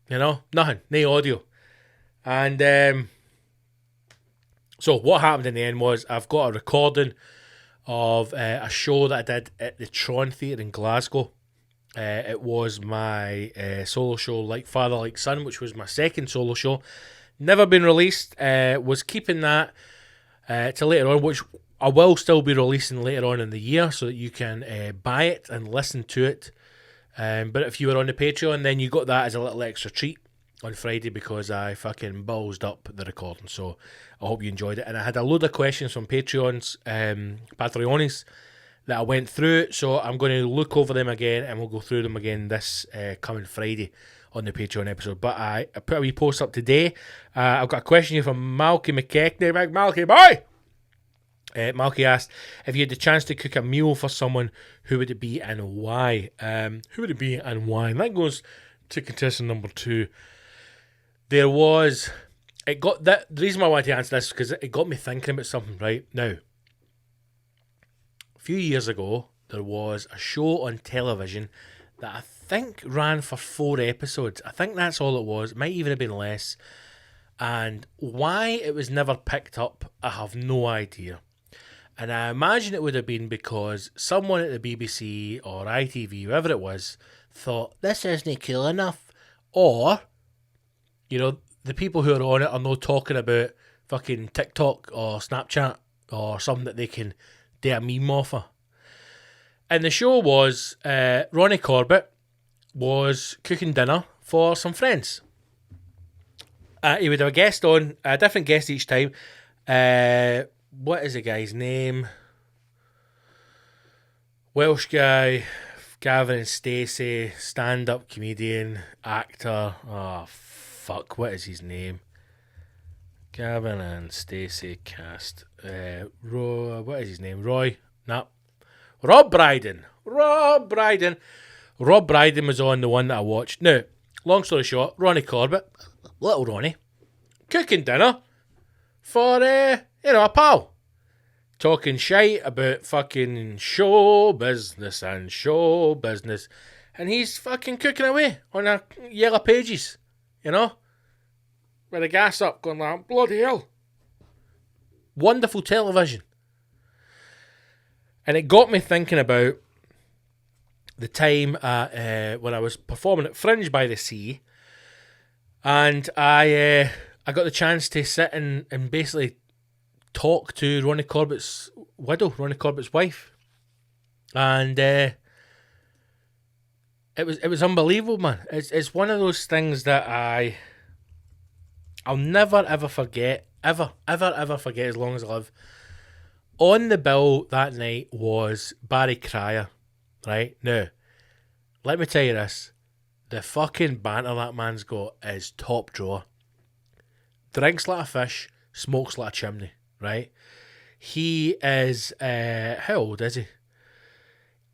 You know, nothing, no audio. And so what happened in the end was I've got a recording of a show that I did at the Tron Theatre in Glasgow. It was my solo show, Like Father, Like Son, which was my second solo show. Never been released. Was keeping that to later on, which I will still be releasing later on in the year so that you can buy it and listen to it. But if you were on the Patreon, then you got that as a little extra treat on Friday because I fucking ballsed up the recording. So I hope you enjoyed it. And I had a load of questions from Patreons, Patreonis, that I went through. So I'm going to look over them again and we'll go through them again this coming Friday on the Patreon episode. But I put a wee post up today. I've got a question here from Malky McKechnie. Big Malky boy! Malky asked, if you had the chance to cook a meal for someone, who would it be and why? Who would it be and why? And that goes to contestant number 2. The reason why I wanted to answer this is because it got me thinking about something right now. A few years ago, there was a show on television that I think ran for 4 episodes. I think that's all it was. It might even have been less. And why it was never picked up, I have no idea. And I imagine it would have been because someone at the BBC or ITV, whoever it was, thought, this isn't cool enough. Or, you know, the people who are on it are not talking about fucking TikTok or Snapchat or something that they can do a meme off of. And the show was Ronnie Corbett was cooking dinner for some friends. He would have a guest on, a different guest each time. What is the guy's name? Welsh guy, Gavin and Stacey, stand-up comedian, actor. Oh, fuck, what is his name? Gavin and Stacey cast. What is his name? Roy? No. Rob Brydon. Rob Brydon was on the one that I watched. Now, long story short, Ronnie Corbett, little Ronnie, cooking dinner for, a pal. Talking shite about fucking show business. And he's fucking cooking away on a Yellow Pages, with the gas up, going like, bloody hell. Wonderful television. And it got me thinking about the time when I was performing at Fringe by the Sea, and I got the chance to sit and basically talk to Ronnie Corbett's widow, Ronnie Corbett's wife, and it was unbelievable, man. It's one of those things that I'll never ever forget, ever forget as long as I live. On the bill that night was Barry Cryer, right? Now, let me tell you this. The fucking banter that man's got is top drawer. Drinks like a fish, smokes like a chimney, right? He is, how old is he?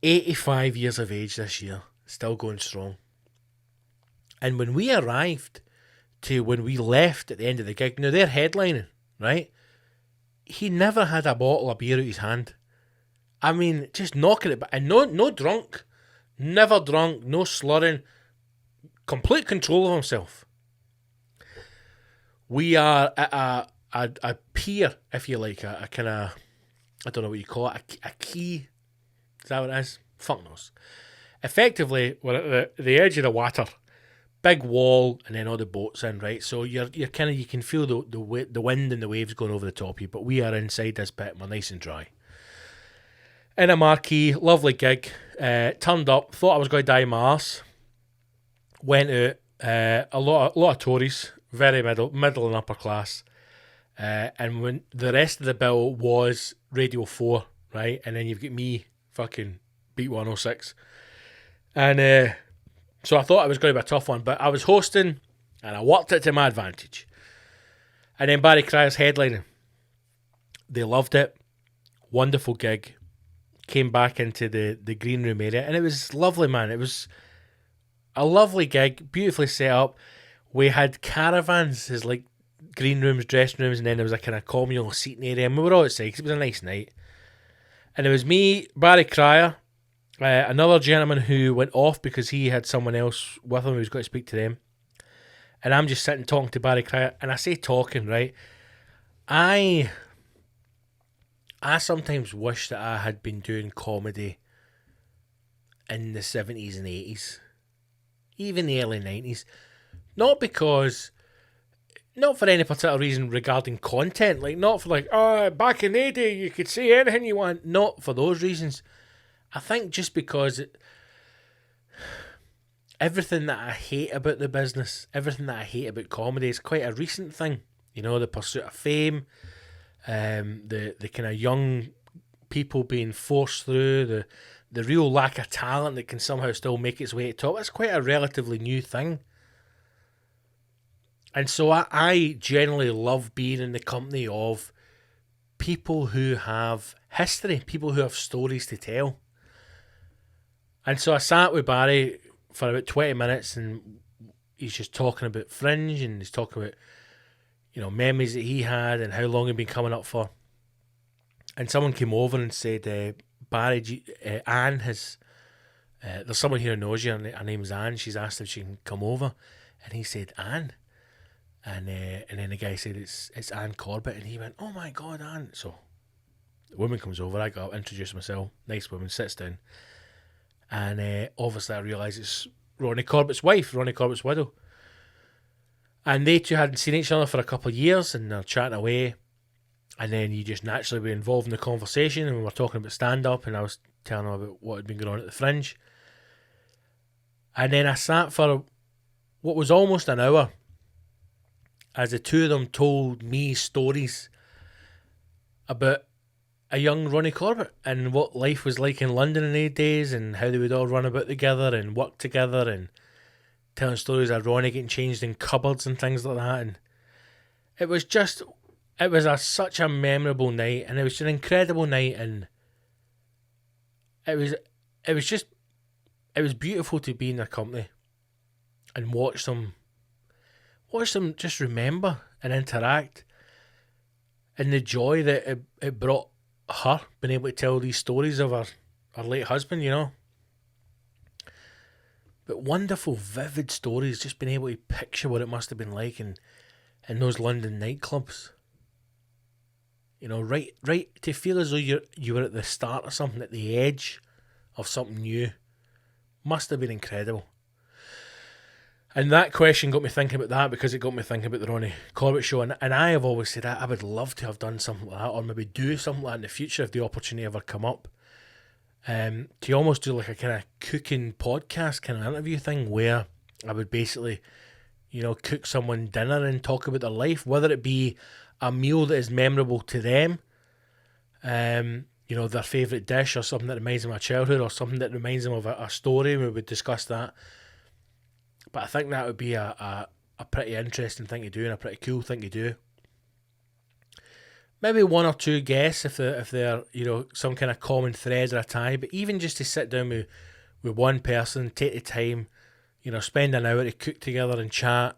85 years of age this year, still going strong. And when we arrived to when we left at the end of the gig, now they're headlining, right? He never had a bottle of beer out his hand. I mean, just knocking it back. And no drunk. Never drunk. No slurring. Complete control of himself. We are at a pier, if you like. A kind of, I don't know what you call it. A quay. Is that what it is? Fuck knows. Effectively, we're at the edge of the water. Big wall, and then all the boats in, right? So you're kind of, you can feel the wind and the waves going over the top of you, but we are inside this bit, we're nice and dry. In a marquee, lovely gig, turned up, thought I was going to die in my arse, went out, a lot of Tories, very middle and upper class, and when the rest of the bill was Radio 4, right? And then you've got me, fucking Beat 106, and so I thought it was going to be a tough one, but I was hosting, and I worked it to my advantage. And then Barry Cryer's headlining. They loved it. Wonderful gig. Came back into the green room area, and it was lovely, man. It was a lovely gig, beautifully set up. We had caravans as like green rooms, dressing rooms, and then there was a kind of communal seating area, and we were all outside because it was a nice night. And it was me, Barry Cryer, another gentleman who went off because he had someone else with him who was going to speak to them. And I'm just sitting talking to Barry Cryer. And I say talking, right? I sometimes wish that I had been doing comedy in the 70s and 80s. Even the early 90s. Not for any particular reason regarding content. Like, not for like, oh, back in the day you could say anything you want. Not for those reasons. I think just because everything that I hate about the business, everything that I hate about comedy is quite a recent thing. The pursuit of fame, the kind of young people being forced through, the real lack of talent that can somehow still make its way to the top. It's quite a relatively new thing. And so I generally love being in the company of people who have history, people who have stories to tell. And so I sat with Barry for about 20 minutes, and he's just talking about Fringe, and he's talking about, memories that he had and how long he'd been coming up for. And someone came over and said, Barry, Anne has, there's someone here who knows you, and her name's Anne. She's asked if she can come over. And he said, Anne? And then the guy said, it's Anne Corbett. And he went, oh my God, Anne. So the woman comes over, I got to introduce myself, nice woman, sits down. And obviously I realise it's Ronnie Corbett's wife, Ronnie Corbett's widow. And they two hadn't seen each other for a couple of years, and they're chatting away. And then you just naturally be involved in the conversation, and we were talking about stand-up, and I was telling them about what had been going on at the Fringe. And then I sat for what was almost an hour as the two of them told me stories about a young Ronnie Corbett and what life was like in London in those days and how they would all run about together and work together and telling stories of Ronnie getting changed in cupboards and things like that. And it was such a memorable night, and it was an incredible night, and it was beautiful to be in their company and watch them just remember and interact, and the joy that it brought her being able to tell these stories of her late husband, you know. But wonderful, vivid stories, just being able to picture what it must have been like in those London nightclubs. You know, right to feel as though you were at the start of something, at the edge of something new. Must have been incredible. And that question got me thinking about that, because it got me thinking about the Ronnie Corbett show. And I have always said I would love to have done something like that, or maybe do something like that in the future if the opportunity ever come up. To almost do like a kind of cooking podcast kind of interview thing, where I would basically, you know, cook someone dinner and talk about their life, whether it be a meal that is memorable to them, you know, their favourite dish, or something that reminds them of childhood, or something that reminds them of a story. We would discuss that. But I think that would be a pretty interesting thing to do, and a pretty cool thing to do. Maybe one or two guests if they're you know, some kind of common thread or a tie, but even just to sit down with one person, take the time, you know, spend an hour to cook together and chat.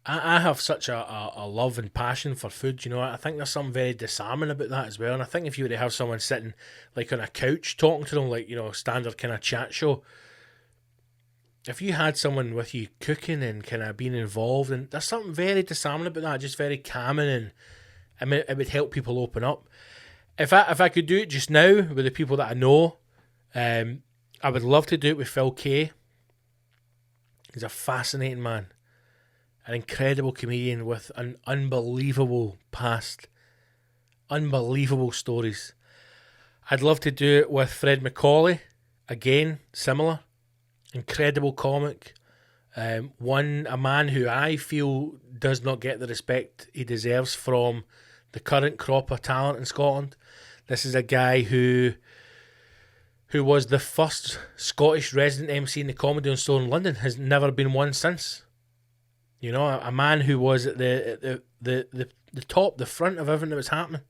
I have such a love and passion for food, you know. I think there's something very disarming about that as well. And I think if you were to have someone sitting like on a couch talking to them, like, you know, standard kind of chat show, if you had someone with you cooking and kind of being involved, and there's something very disarming about that, just very calming, and I mean, it would help people open up. If I could do it just now with the people that I know, I would love to do it with Phil Kay. He's a fascinating man, an incredible comedian with an unbelievable past, unbelievable stories. I'd love to do it with Fred McCauley, again, similar, incredible comic. A man who I feel does not get the respect he deserves from the current crop of talent in Scotland. This is a guy who was the first Scottish resident MC in the Comedy on Store in London, has never been one since. You know, a man who was at the top, the front of everything that was happening.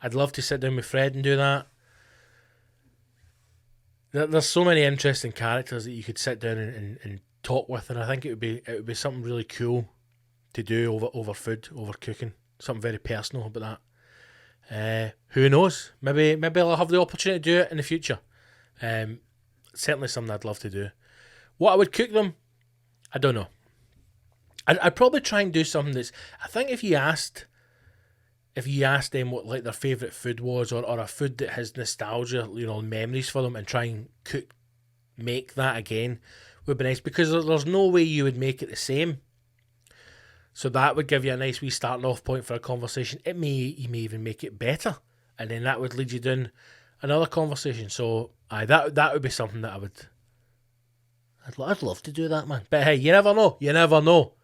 I'd love to sit down with Fred and do that. There's so many interesting characters that you could sit down and talk with, and I think it would be something really cool to do over food, over cooking. Something very personal about that. Who knows? Maybe I'll have the opportunity to do it in the future. Certainly something I'd love to do. What I would cook them, I don't know. I'd probably try and do something that's, I think if you asked them what like their favourite food was, or a food that has nostalgia, you know, memories for them, and try and make that again would be nice, because there's no way you would make it the same. So that would give you a nice wee starting off point for a conversation. You may even make it better, and then that would lead you down another conversation. So that would be something that I'd love to do that, man. But hey, you never know.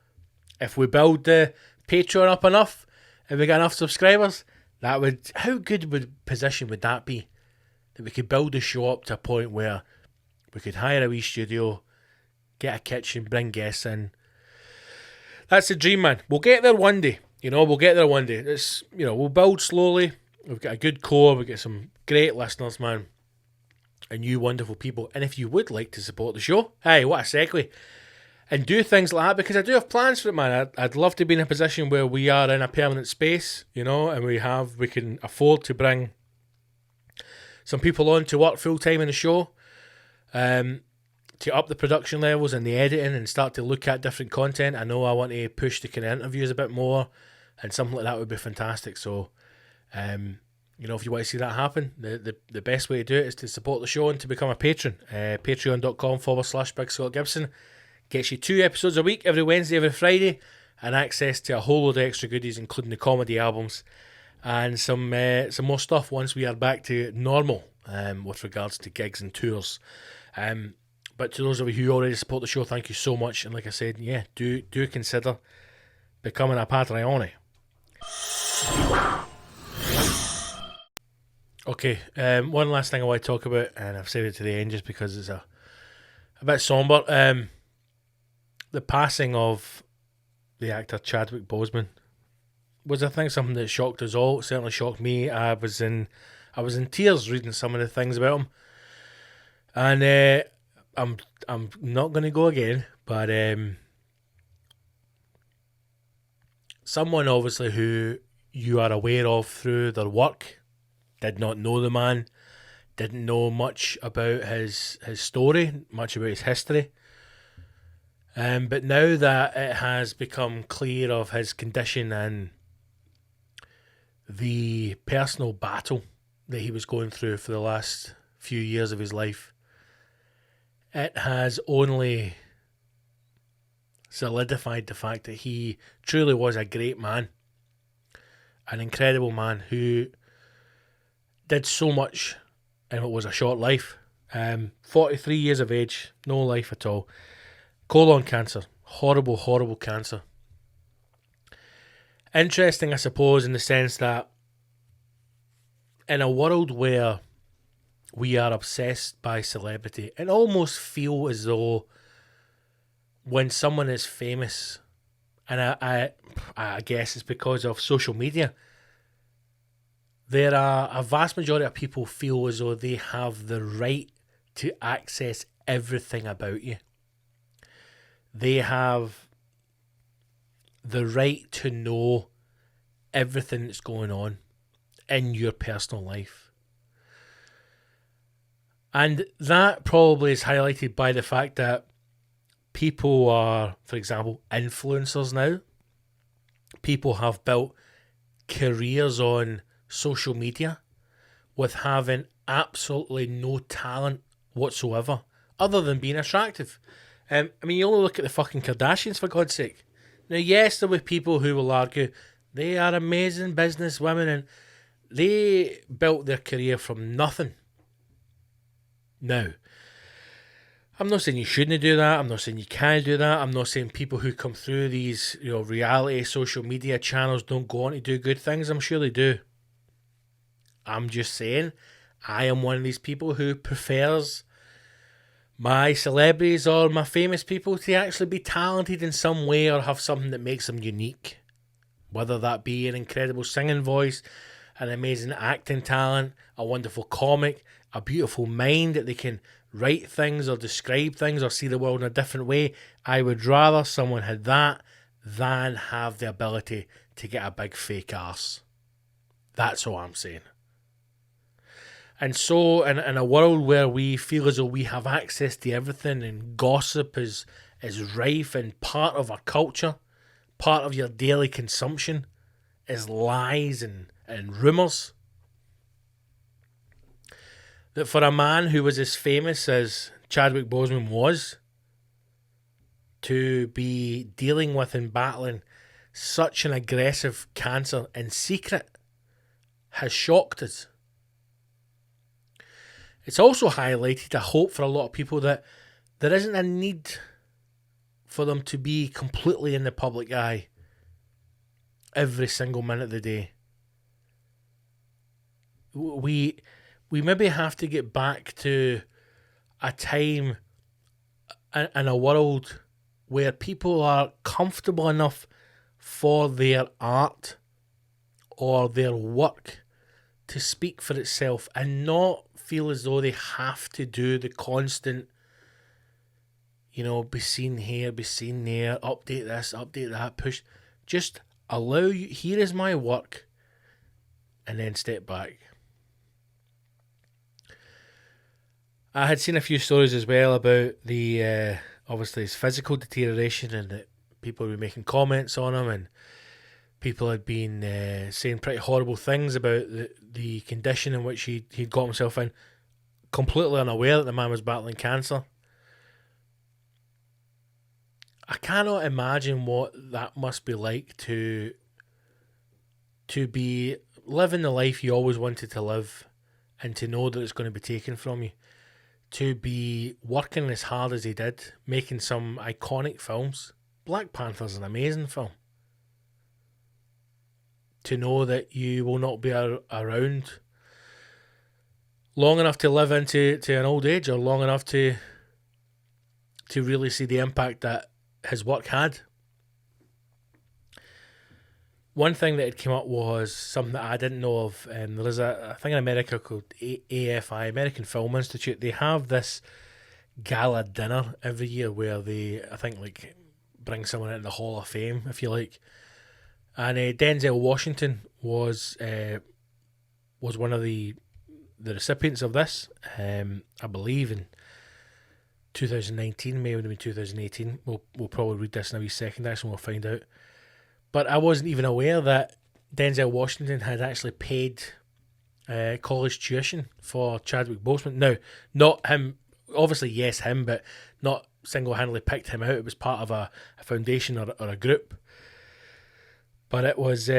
If we build the Patreon up enough, if we get enough subscribers, how good position would that be? That we could build the show up to a point where we could hire a wee studio, get a kitchen, bring guests in. That's the dream, man. We'll get there one day. It's, you know, we'll build slowly. We've got a good core. We've got some great listeners, man. And you wonderful people. And if you would like to support the show, hey, what a segue. And do things like that, because I do have plans for it, man. I'd love to be in a position where we are in a permanent space, you know, and we can afford to bring some people on to work full time in the show, to up the production levels and the editing, and start to look at different content. I know I want to push the kind of interviews a bit more, and something like that would be fantastic. So, you know, if you want to see that happen, the best way to do it is to support the show and to become a patron. Patreon.com/Big Scott Gibson. Gets you 2 episodes a week, every Wednesday, every Friday, and access to a whole load of extra goodies, including the comedy albums and some more stuff once we are back to normal with regards to gigs and tours. But to those of you who already support the show, thank you so much. And like I said, yeah, do consider becoming a Patreon. Okay, one last thing I want to talk about, and I've saved it to the end just because it's a bit somber. The passing of the actor Chadwick Boseman was, I think, something that shocked us all. It certainly shocked me. I was in tears reading some of the things about him, and I'm not going to go again, but someone obviously who you are aware of through their work, did not know the man, didn't know much about his story, much about his history. But now that it has become clear of his condition and the personal battle that he was going through for the last few years of his life, it has only solidified the fact that he truly was a great man, an incredible man who did so much in what was a short life. 43 years of age, no life at all. Colon cancer, horrible, horrible cancer. Interesting, I suppose, in the sense that in a world where we are obsessed by celebrity and almost feel as though when someone is famous, and I guess it's because of social media, there are a vast majority of people feel as though they have the right to access everything about you. They have the right to know everything that's going on in your personal life. And that probably is highlighted by the fact that people are, for example, influencers now. People have built careers on social media with having absolutely no talent whatsoever other than being attractive. I mean, you only look at the fucking Kardashians, for God's sake. Now, yes, there were people who will argue they are amazing business women and they built their career from nothing. Now, I'm not saying you shouldn't do that. I'm not saying you can't do that. I'm not saying people who come through these, reality social media channels don't go on to do good things. I'm sure they do. I'm just saying, I am one of these people who prefers my celebrities or my famous people to actually be talented in some way or have something that makes them unique. Whether that be an incredible singing voice, an amazing acting talent, a wonderful comic, a beautiful mind that they can write things or describe things or see the world in a different way. I would rather someone had that than have the ability to get a big fake arse. That's all I'm saying. And so, in a world where we feel as though we have access to everything and gossip is rife and part of our culture, part of your daily consumption is lies and rumours, that for a man who was as famous as Chadwick Boseman was, to be dealing with and battling such an aggressive cancer in secret has shocked us. It's also highlighted a hope for a lot of people that there isn't a need for them to be completely in the public eye every single minute of the day. We maybe have to get back to a time in a world where people are comfortable enough for their art or their work to speak for itself and not feel as though they have to do the constant, be seen here, be seen there, update this, update that, push. Just allow you, here is my work, and then step back. I had seen a few stories as well about the, obviously his physical deterioration and that people were making comments on him and people had been saying pretty horrible things about the condition in which he'd got himself in, completely unaware that the man was battling cancer. I cannot imagine what that must be like to be living the life you always wanted to live and to know that it's going to be taken from you. to be working as hard as he did, making some iconic films. Black Panther's an amazing film. To know that you will not be around long enough to live into an old age, or long enough to really see the impact that his work had. One thing that had come up was something that I didn't know of. There is a thing in America called AFI, American Film Institute. They have this gala dinner every year where they, I think, like, bring someone into the Hall of Fame, if you like. And Denzel Washington was one of the recipients of this. I believe in 2019, maybe in 2018. We'll probably read this in a wee second, actually, and we'll find out. But I wasn't even aware that Denzel Washington had actually paid college tuition for Chadwick Boseman. Now, not him, obviously, yes, him, but not single-handedly picked him out. It was part of a foundation or a group. But it was,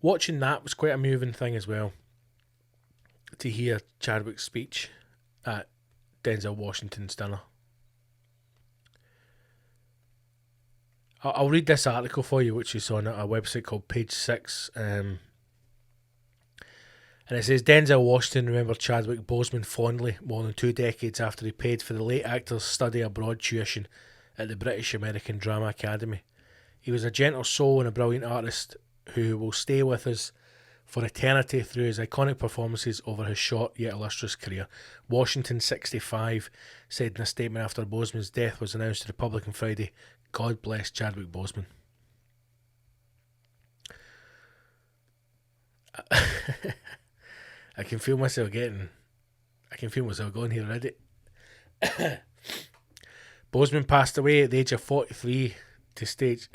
watching that was quite a moving thing as well, to hear Chadwick's speech at Denzel Washington's dinner. I'll read this article for you, which is on a website called Page 6. And it says, Denzel Washington remembered Chadwick Boseman fondly more than 2 decades after he paid for the late actor's study abroad tuition at the British American Drama Academy. He was a gentle soul and a brilliant artist who will stay with us for eternity through his iconic performances over his short yet illustrious career. Washington, 65, said in a statement after Boseman's death was announced to the public on Friday, God bless Chadwick Boseman. I can feel myself going here already. Boseman passed away at the age of 43 to stage.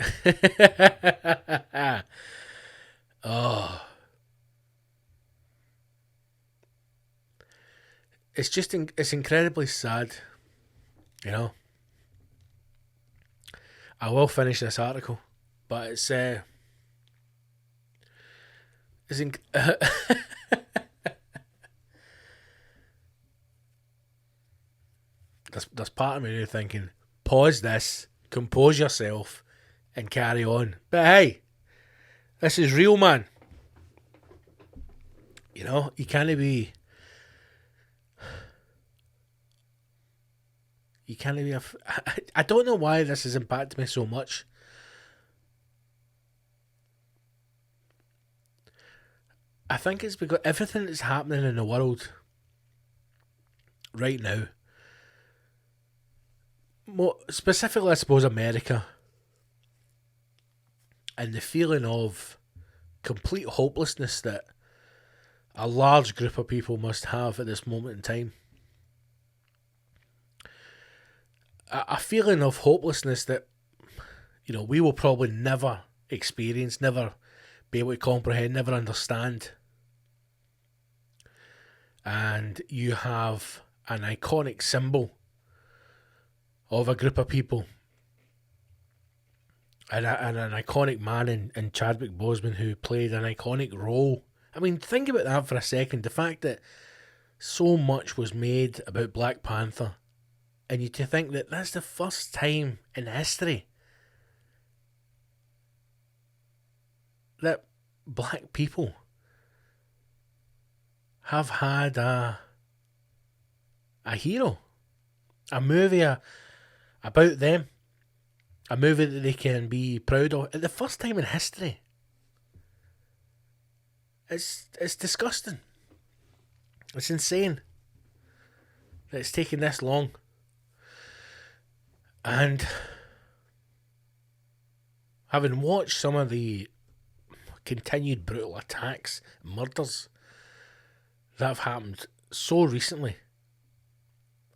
Oh. It's incredibly sad, you know. I will finish this article, but it's there's part of me now thinking, pause this, compose yourself, and carry on. But hey, this is real, man. You know, you can't be. You can't be. I don't know why this has impacted me so much. I think it's because everything that's happening in the world right now, more specifically, I suppose, America, and the feeling of complete hopelessness that a large group of people must have at this moment in time. A feeling of hopelessness that, you know, we will probably never experience, never be able to comprehend, never understand. And you have an iconic symbol of a group of people and an iconic man in Chadwick Boseman who played an iconic role. I mean, think about that for a second. The fact that so much was made about Black Panther, and you to think that that's the first time in history that black people have had a hero, a movie about them, a movie that they can be proud of. At the first time in history. It's disgusting. It's insane that it's taken this long. And having watched some of the continued brutal attacks, murders that have happened so recently,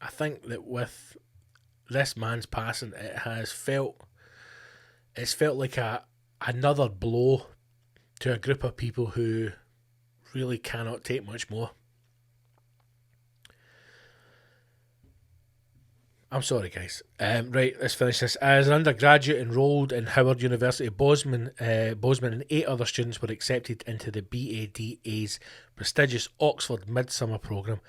I think that with this man's passing, it's felt like another blow to a group of people who really cannot take much more. I'm sorry, guys. Right, let's finish this. As an undergraduate enrolled in Howard University, Boseman and 8 other students were accepted into the BADA's prestigious Oxford Midsummer programme.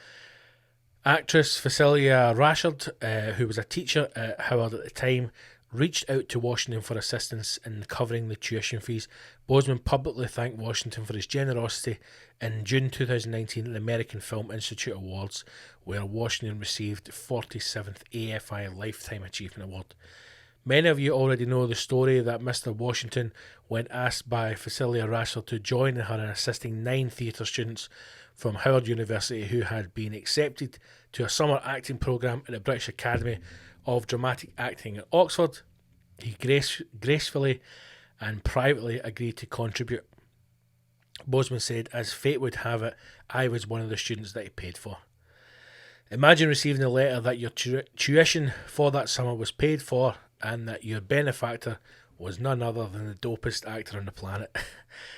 Actress Cecilia Rashard, who was a teacher at Howard at the time, reached out to Washington for assistance in covering the tuition fees. Boseman publicly thanked Washington for his generosity in June 2019 at the American Film Institute Awards, where Washington received the 47th AFI Lifetime Achievement Award. Many of you already know the story that Mr. Washington, when asked by Cecilia Rashard to join her in assisting 9 theatre students from Howard University who had been accepted to a summer acting programme at the British Academy of Dramatic Acting at Oxford, he gracefully and privately agreed to contribute. Boseman said, "As fate would have it, I was one of the students that he paid for." Imagine receiving a letter that your tuition for that summer was paid for and that your benefactor was none other than the dopest actor on the planet.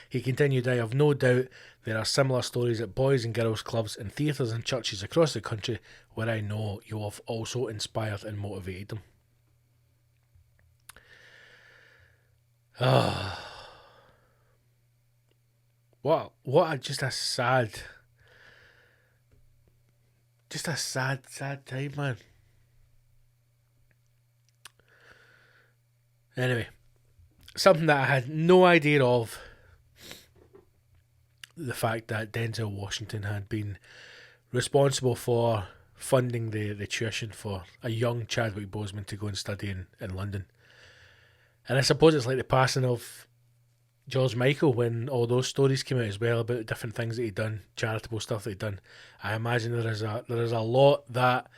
He continued, "I have no doubt there are similar stories at boys and girls clubs and theatres and churches across the country where I know you have also inspired and motivated them." Just a sad time, man. Anyway, something that I had no idea of, the fact that Denzel Washington had been responsible for funding the tuition for a young Chadwick Boseman to go and study in London. And I suppose it's like the passing of George Michael, when all those stories came out as well about the different things that he'd done, charitable stuff that he'd done. I imagine there is a lot that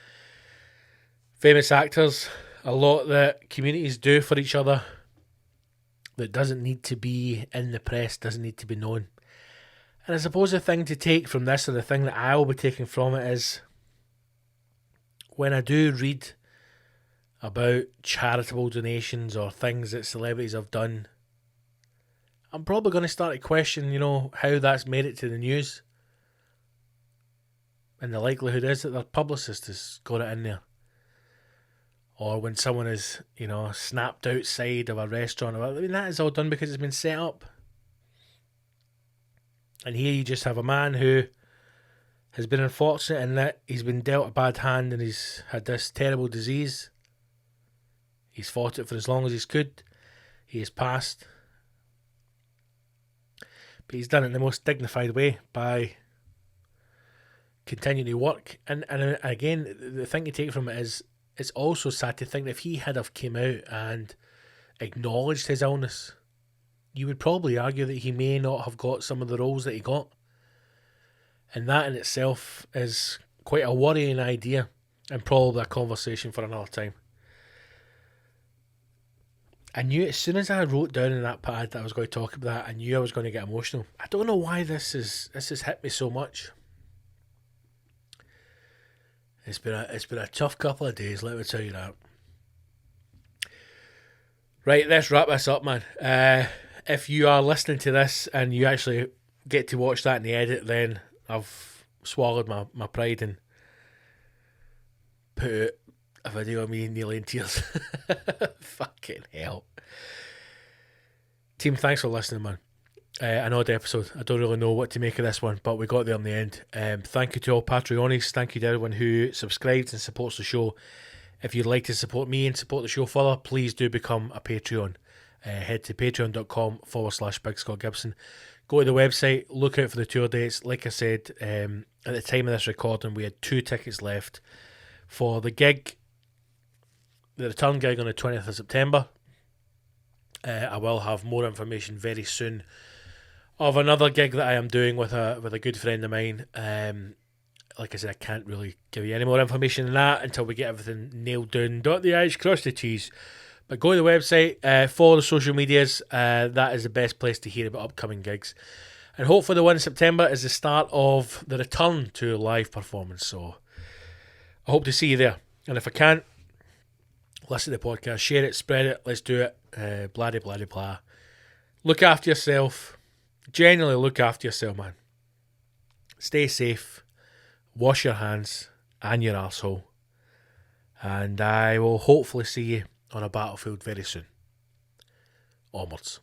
famous actors, a lot that communities do for each other that doesn't need to be in the press, doesn't need to be known. And I suppose the thing to take from this, or the thing that I will be taking from it, is when I do read about charitable donations or things that celebrities have done, I'm probably going to start to question, how that's made it to the news. And the likelihood is that their publicist has got it in there. Or when someone is, snapped outside of a restaurant. I mean, that is all done because it's been set up. And here you just have a man who has been unfortunate in that he's been dealt a bad hand and he's had this terrible disease. He's fought it for as long as he's could. He has passed. But he's done it in the most dignified way by continuing to work. And again, the thing to take from it is, it's also sad to think that if he had have came out and acknowledged his illness, you would probably argue that he may not have got some of the roles that he got. And that in itself is quite a worrying idea, and probably a conversation for another time. I knew as soon as I wrote down in that pad that I was going to talk about that, I knew I was going to get emotional. I don't know why this has hit me so much. It's been a tough couple of days, let me tell you that. Right, let's wrap this up, man. If you are listening to this and you actually get to watch that in the edit, then I've swallowed my pride and put out a video of me nearly in tears. Fucking hell. Team, thanks for listening, man. An odd episode. I don't really know what to make of this one, but we got there in the end. Thank you to all Patreonies. Thank you to everyone who subscribes and supports the show. If you'd like to support me and support the show further, please do become a Patreon. Head to patreon.com/Big Scott Gibson. Go to the website, look out for the tour dates. Like I said, at the time of this recording, we had 2 tickets left for the gig, the return gig on the 20th of September. I will have more information very soon of another gig that I am doing with a good friend of mine. Like I said, I can't really give you any more information than that until we get everything nailed down. Dot the I's, cross the T's. But go to the website, follow the social medias. That is the best place to hear about upcoming gigs. And hopefully the one in September is the start of the return to live performance. So I hope to see you there. And if I can't, listen to the podcast, share it, spread it, let's do it. Blah, blah, blah, blah. Look after yourself. Genuinely look after yourself, man. Stay safe. Wash your hands and your arsehole. And I will hopefully see you on a battlefield very soon. Onwards.